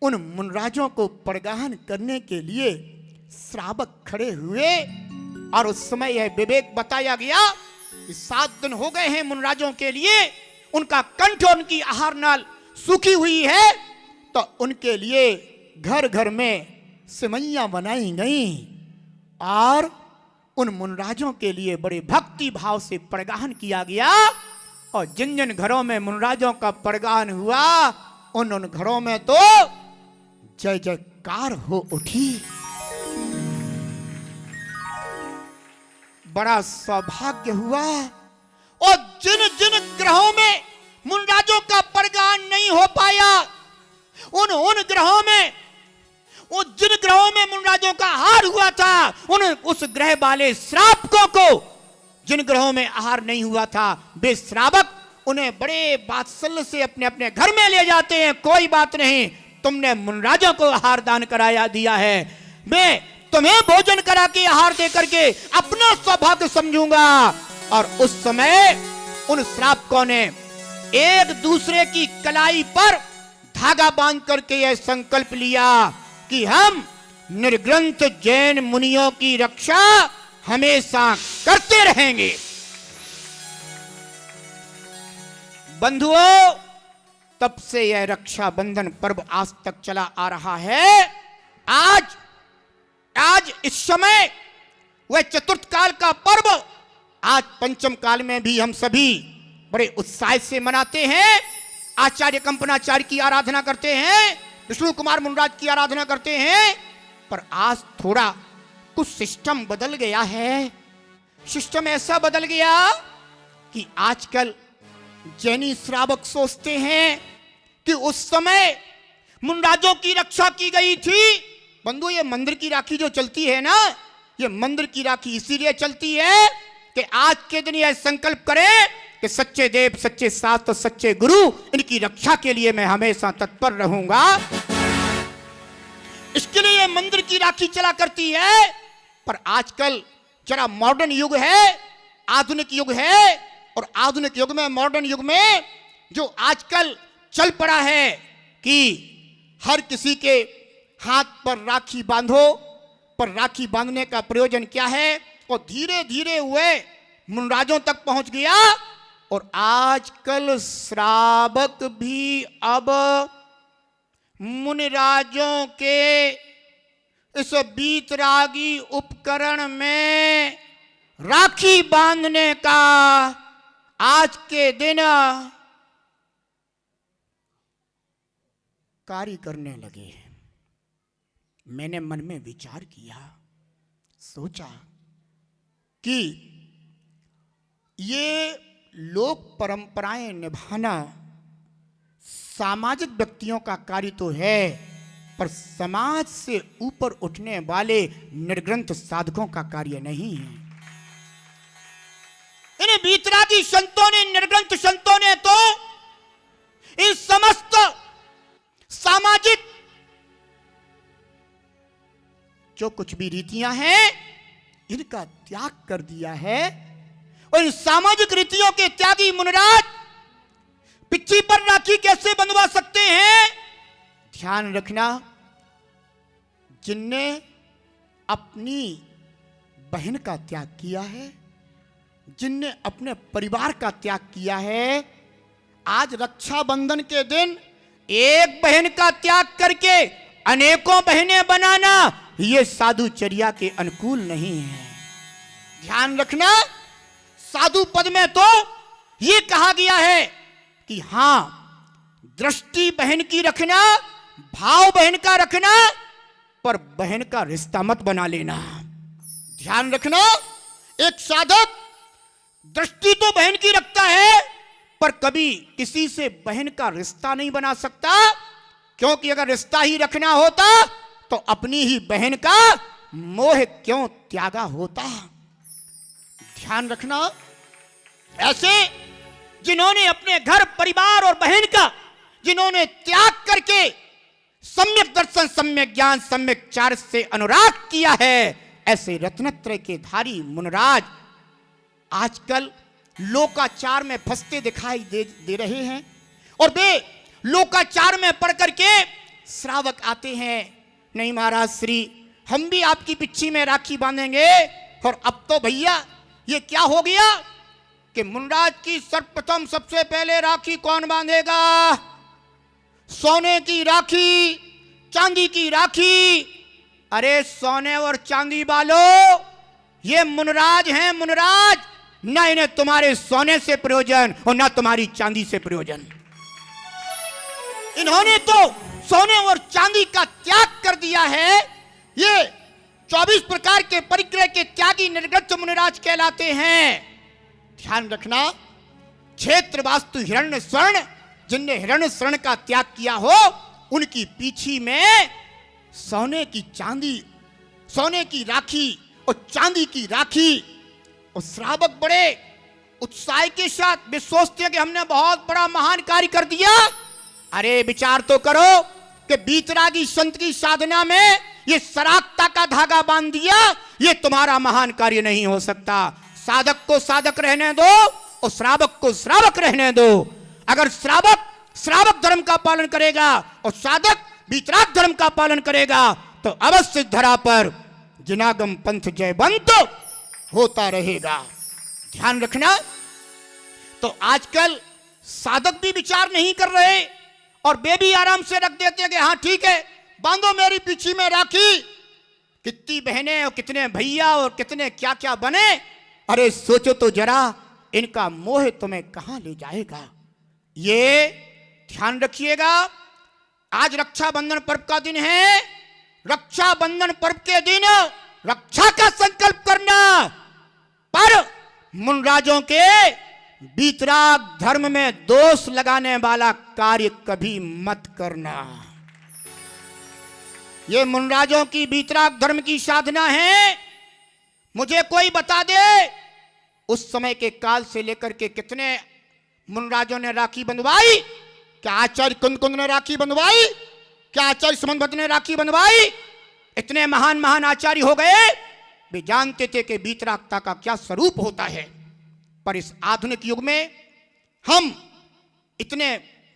उन मुनराजों को परगाहन करने के लिए श्रावक खड़े हुए। और उस समय यह विवेक बताया गया कि 7 दिन हो गए हैं मुनराजों के लिए, उनका कंठ और उनकी आहार नाल सूखी हुई है, तो उनके लिए घर घर में सिमैयां बनाई गई और उन मुनराजों के लिए बड़े भक्ति भाव से परगाहन किया गया। और जिन जिन घरों में मुनराजों का परगाहन हुआ, उन घरों में तो जय जयकार हो उठी। बड़ा सौभाग्य हुआ। और जिन जिन ग्रहों में मुनराजों का परगाहन नहीं हो पाया, उन ग्रहों में, जिन ग्रहों में मुनराजों का आहार हुआ था, उस ग्रह वाले श्रावकों को, जिन ग्रहों में आहार नहीं हुआ था, वे श्रावक उन्हें बड़े वात्सल्य से अपने अपने घर में ले जाते हैं। कोई बात नहीं, तुमने मुनराजों को आहार दान कराया दिया है, मैं तुम्हें भोजन करा के आहार दे करके अपना सौभाग्य समझूंगा। और उस समय उन श्रावकों ने एक दूसरे की कलाई पर धागा बांध करके यह संकल्प लिया कि हम निर्ग्रंथ जैन मुनियों की रक्षा हमेशा करते रहेंगे। बंधुओं, तब से यह रक्षा बंधन पर्व आज तक चला आ रहा है। आज इस समय वह चतुर्थ काल का पर्व, आज पंचम काल में भी हम सभी बड़े उत्साह से मनाते हैं। आचार्य कंपनाचार्य की आराधना करते हैं, विष्णु कुमार मुनराज की आराधना करते हैं। पर आज थोड़ा कुछ सिस्टम बदल गया है। सिस्टम ऐसा बदल गया कि आजकल जैनी श्रावक सोचते हैं कि उस समय मुनराजों की रक्षा की गई थी। बंधु, ये मंदिर की राखी जो चलती है ना, ये मंदिर की राखी इसीलिए चलती है कि आज के दिन यह संकल्प करें कि सच्चे देव, सच्चे शास्त्र, सच्चे गुरु, इनकी रक्षा के लिए मैं हमेशा तत्पर रहूंगा। इसके लिए मंदिर की राखी चला करती है। पर आजकल जरा मॉडर्न युग है, आधुनिक युग है, और आधुनिक युग में, मॉडर्न युग में जो आजकल चल पड़ा है कि हर किसी के हाथ पर राखी बांधो। पर राखी बांधने का प्रयोजन क्या है? और धीरे धीरे वह मुनराजों तक पहुंच गया। और आजकल श्रावक भी अब मुनिराजों के इस बीतरागी उपकरण में राखी बांधने का आज के दिन कार्य करने लगे। मैंने मन में विचार किया, सोचा कि ये लोक परंपराएं निभाना सामाजिक व्यक्तियों का कार्य तो है, पर समाज से ऊपर उठने वाले निर्ग्रंथ साधकों का कार्य नहीं है। इन बीतरागी संतों ने, निर्ग्रंथ संतों ने तो इन समस्त जो कुछ भी रीतियां हैं इनका त्याग कर दिया है। और इन सामाजिक रीतियों के त्यागी मुनिराज पिच्ची पर राखी कैसे बंधवा सकते हैं? ध्यान रखना, जिनने अपनी बहन का त्याग किया है, जिनने अपने परिवार का त्याग किया है, आज रक्षाबंधन के दिन एक बहन का त्याग करके अनेकों बहनें बनाना यह साधुचर्या के अनुकूल नहीं है। ध्यान रखना, साधु पद में तो यह कहा गया है कि हां, दृष्टि बहन की रखना, भाव बहन का रखना, पर बहन का रिश्ता मत बना लेना। ध्यान रखना, एक साधक दृष्टि तो बहन की रखता है पर कभी किसी से बहन का रिश्ता नहीं बना सकता, क्योंकि अगर रिश्ता ही रखना होता तो अपनी ही बहन का मोह क्यों त्यागा होता। ध्यान रखना, ऐसे जिन्होंने अपने घर परिवार और बहन का जिन्होंने त्याग करके सम्यक दर्शन, सम्यक ज्ञान, सम्यक चार से अनुराग किया है, ऐसे रत्नत्रय के धारी मुनिराज आजकल लोकाचार में फंसते दिखाई दे रहे हैं। और वे लोकाचार में पढ़ करके श्रावक आते हैं, नहीं महाराज श्री, हम भी आपकी पिच्छी में राखी बांधेंगे। और अब तो भैया ये क्या हो गया कि मुनिराज की सर्वप्रथम सबसे पहले राखी कौन बांधेगा? सोने की राखी, चांदी की राखी। अरे सोने और चांदी वालों, ये मुनिराज हैं, मुनिराज। ना इन्हें तुम्हारे सोने से प्रयोजन और ना तुम्हारी चांदी से प्रयोजन। इन्होंने तो सोने और चांदी का त्याग कर दिया है। ये 24 प्रकार के परिग्रह के त्यागी निर्गत मुनिराज कहलाते हैं। ध्यान रखना, क्षेत्र वास्तु हिरण्य स्वर्ण, जिनने हिरण्य स्वर्ण का त्याग किया हो, उनकी पीछी में सोने की चांदी, सोने की राखी और चांदी की राखी। और श्रावक बड़े उत्साह के साथ वे सोचते हैं कि हमने बहुत बड़ा महान कार्य कर दिया। अरे विचार तो करो कि बीतरागी संत की साधना में ये सरागता का धागा बांध दिया, ये तुम्हारा महान कार्य नहीं हो सकता। साधक को साधक रहने दो और श्रावक को श्रावक रहने दो। अगर श्रावक श्रावक धर्म का पालन करेगा और साधक बीतराग धर्म का पालन करेगा तो अवश्य धरा पर जिनागम पंथ जयवंत होता रहेगा। ध्यान रखना, तो आजकल साधक भी विचार नहीं कर रहे और वे भी आराम से रख देते हैं कि हाँ ठीक है, बांधो मेरी पीछी में राखी। कितनी बहनें और कितने भैया और कितने क्या क्या बने। अरे सोचो तो जरा, इनका मोह तुम्हें कहां ले जाएगा। ये ध्यान रखिएगा, आज रक्षाबंधन पर्व का दिन है। रक्षाबंधन पर्व के दिन रक्षा का संकल्प करना, पर मुनिराजों के बीतराग धर्म में दोष लगाने वाला कार्य कभी मत करना। ये मुनिराजों की बीतराग धर्म की साधना है। मुझे कोई बता दे, उस समय के काल से लेकर के कितने मुनिराजों ने राखी बंधवाई? क्या आचार्य कुंद ने राखी बंधवाई? क्या आचार्य सुमंत ने राखी बंधवाई? इतने महान महान आचार्य हो गए, वे जानते थे कि बीतरागता का क्या स्वरूप होता है। पर इस आधुनिक युग में हम इतने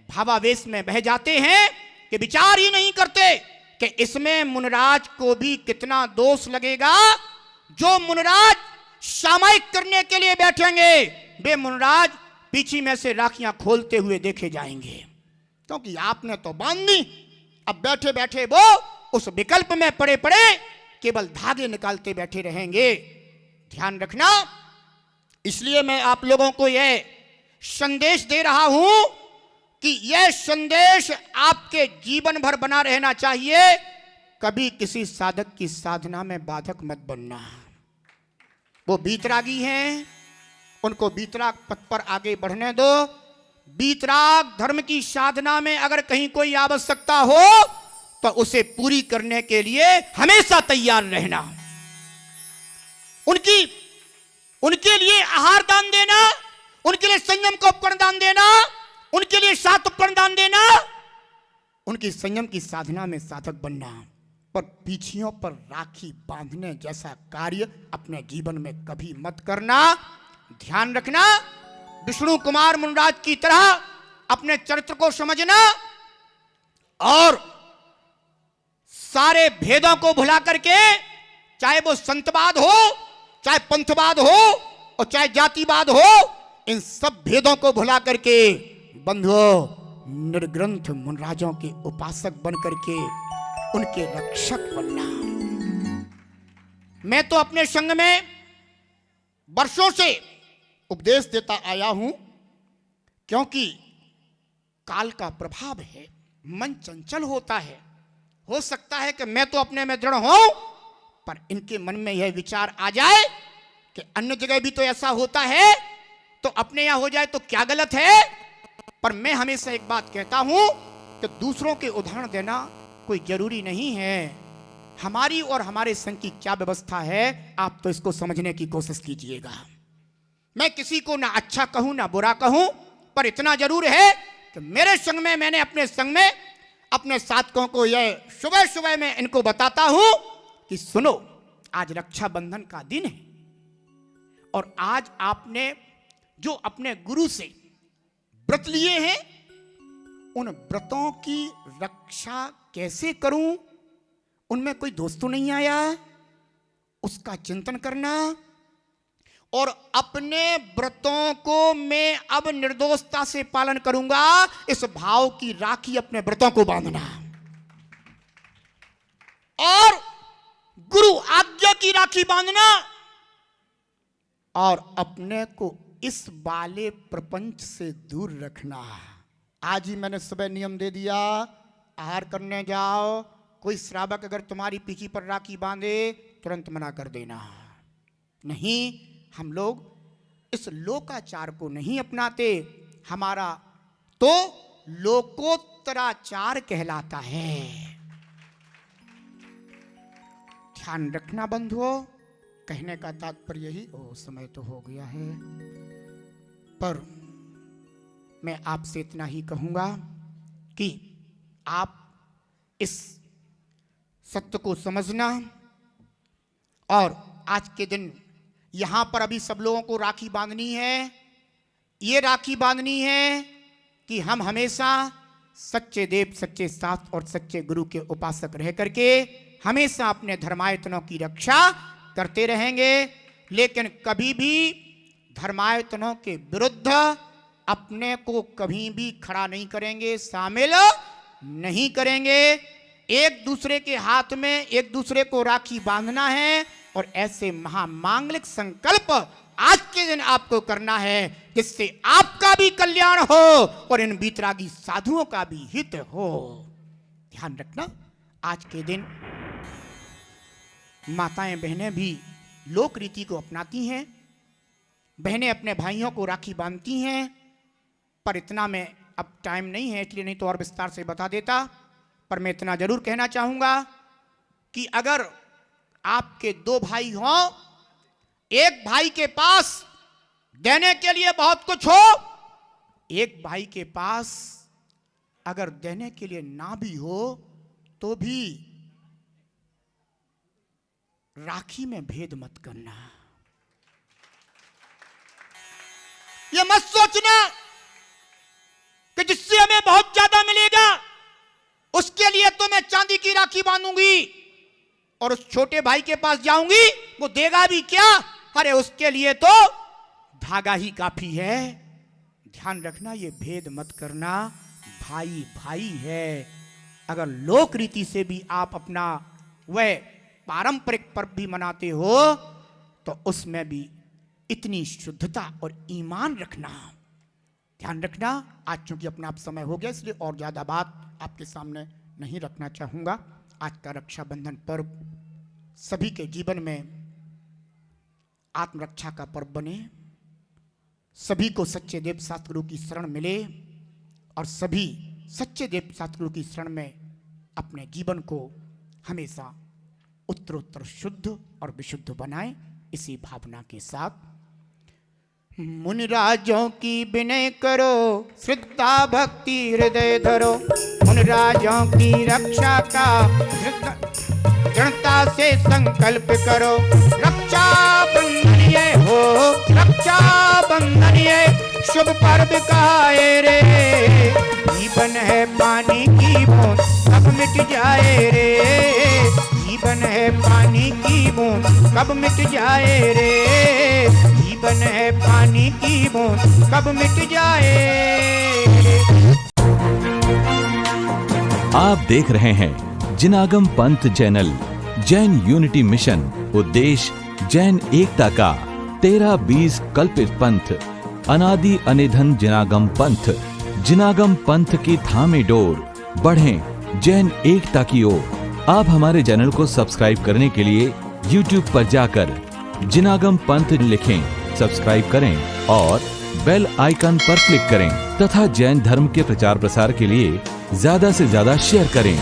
भावावेश में बह जाते हैं कि विचार ही नहीं करते कि इसमें मुनिराज को भी कितना दोष लगेगा। जो मुनिराज सामायिक करने के लिए बैठेंगे, वे मुनिराज पीछे में से राखियां खोलते हुए देखे जाएंगे, क्योंकि आपने तो बांध दी। अब बैठे बैठे वो उस विकल्प में पड़े पड़े केवल धागे निकालते बैठे रहेंगे। ध्यान रखना, इसलिए मैं आप लोगों को यह संदेश दे रहा हूं कि यह संदेश आपके जीवन भर बना रहना चाहिए। कभी किसी साधक की साधना में बाधक मत बनना। वो बीतरागी हैं, उनको बीतराग पथ पर आगे बढ़ने दो। बीतराग धर्म की साधना में अगर कहीं कोई आवश्यकता हो तो उसे पूरी करने के लिए हमेशा तैयार रहना। उनके लिए आहार दान देना, उनके लिए संयम का उपकरण दान देना, उनके लिए सात उपकरण दान देना, उनकी संयम की साधना में साधक बनना। पर पीछियों पर राखी बांधने जैसा कार्य अपने जीवन में कभी मत करना। ध्यान रखना, विष्णु कुमार मुनराज की तरह अपने चरित्र को समझना और सारे भेदों को भुला करके, चाहे वो संतवाद हो, चाहे पंथवाद हो और चाहे जातिवाद हो, इन सब भेदों को भुला करके बंधुओं निर्ग्रंथ मुनराजों के उपासक बन करके उनके रक्षक बनना। मैं तो अपने संग में वर्षों से उपदेश देता आया हूं, क्योंकि काल का प्रभाव है, मन चंचल होता है। हो सकता है कि मैं तो अपने में दृढ़ हूं, पर इनके मन में यह विचार आ जाए कि अन्य जगह भी तो ऐसा होता है, तो अपने यहां हो जाए तो क्या गलत है। पर मैं हमेशा एक बात कहता हूं कि दूसरों के उदाहरण देना कोई जरूरी नहीं है। हमारी और हमारे संघ की क्या व्यवस्था है, आप तो इसको समझने की कोशिश कीजिएगा। मैं किसी को ना अच्छा कहूं ना बुरा कहूं, पर इतना जरूर है कि मेरे संघ में, मैंने अपने संघ में अपने साथकों को यह सुबह सुबह में इनको बताता हूं कि सुनो, आज रक्षाबंधन का दिन है और आज आपने जो अपने गुरु से व्रत लिए हैं, उन व्रतों की रक्षा कैसे करूं, उनमें कोई दोष तो नहीं आया, उसका चिंतन करना। और अपने व्रतों को मैं अब निर्दोषता से पालन करूंगा, इस भाव की राखी अपने व्रतों को बांधना। और गुरु आज्ञा की राखी बांधना, और अपने को इस वाले प्रपंच से दूर रखना। आज ही मैंने सुबह नियम दे दिया, आहार करने जाओ, कोई श्रावक अगर तुम्हारी पीठी पर राखी बांधे तुरंत मना कर देना। नहीं, हम लोग इस लोकाचार को नहीं अपनाते, हमारा तो लोकोत्तराचार कहलाता है। ध्यान रखना बंधुओं, कहने का तात्पर्य यही, समय तो हो गया है, पर मैं आपसे इतना ही कहूंगा कि आप इस सत्य को समझना। और आज के दिन यहां पर अभी सब लोगों को राखी बांधनी है। ये राखी बांधनी है कि हम हमेशा सच्चे देव, सच्चे शास्त्र और सच्चे गुरु के उपासक रह करके हमेशा अपने धर्मायतनों की रक्षा करते रहेंगे, लेकिन कभी भी धर्मायतनों के विरुद्ध अपने को कभी भी खड़ा नहीं करेंगे, शामिल नहीं करेंगे। एक दूसरे के हाथ में एक दूसरे को राखी बांधना है और ऐसे महामांगलिक संकल्प आज के दिन आपको करना है जिससे आपका भी कल्याण हो और इन बीतरागी साधुओं का भी हित हो। ध्यान रखना, आज के दिन माताएं बहनें भी लोक रीति को अपनाती हैं, बहनें अपने भाइयों को राखी बांधती हैं, पर इतना मैं अब टाइम नहीं है इसलिए नहीं तो और विस्तार से बता देता। पर मैं इतना जरूर कहना चाहूंगा कि अगर आपके दो भाई हों, एक भाई के पास देने के लिए बहुत कुछ हो, एक भाई के पास अगर देने के लिए ना भी हो, तो भी राखी में भेद मत करना। ये मत सोचना कि जिससे हमें बहुत ज्यादा मिलेगा उसके लिए तो मैं चांदी की राखी बांधूंगी और उस छोटे भाई के पास जाऊंगी, वो देगा भी क्या, अरे उसके लिए तो धागा ही काफी है। ध्यान रखना, ये भेद मत करना, भाई भाई है। अगर लोक रीति से भी आप अपना वह पारंपरिक पर्व भी मनाते हो तो उसमें भी इतनी शुद्धता और ईमान रखना। ध्यान रखना, आज चूंकि अपना आप समय हो गया इसलिए और ज्यादा बात आपके सामने नहीं रखना चाहूंगा। आज का रक्षाबंधन पर्व सभी के जीवन में आत्मरक्षा का पर्व बने, सभी को सच्चे देव शास्त्र गुरु की शरण मिले और सभी सच्चे देव शास्त्र गुरु की शरण में अपने जीवन को हमेशा उत्तरोत्तर शुद्ध और विशुद्ध बनाए। इसी भावना के साथ मुनिराजों की विनय करो, श्रद्धा भक्ति हृदय धरो, मुनिराजों की रक्षा का दृढ़ता से संकल्प करो। रक्षा बंधन ये हो, रक्षा बंधन ये शुभ पर्व कहाए रे। जीवन है पानी की बूंद कब मिट जाए रे। जीवन है पानी की बूंद कब मिट जाए रे। जीवन है पानी की बूंद कब मिट जाए रे। आप देख रहे हैं जिनागम पंथ चैनल। जैन यूनिटी मिशन, उद्देश्य जैन एकता का। 13-20 कल्पित पंथ, अनादि अनिधन जिनागम पंथ। जिनागम पंथ की थामे डोर, बढ़ें जैन एकता की ओर। आप हमारे चैनल को सब्सक्राइब करने के लिए YouTube पर जाकर जिनागम पंथ लिखें, सब्सक्राइब करें और बेल आइकन पर क्लिक करें तथा जैन धर्म के प्रचार प्रसार के लिए ज्यादा से ज्यादा शेयर करें।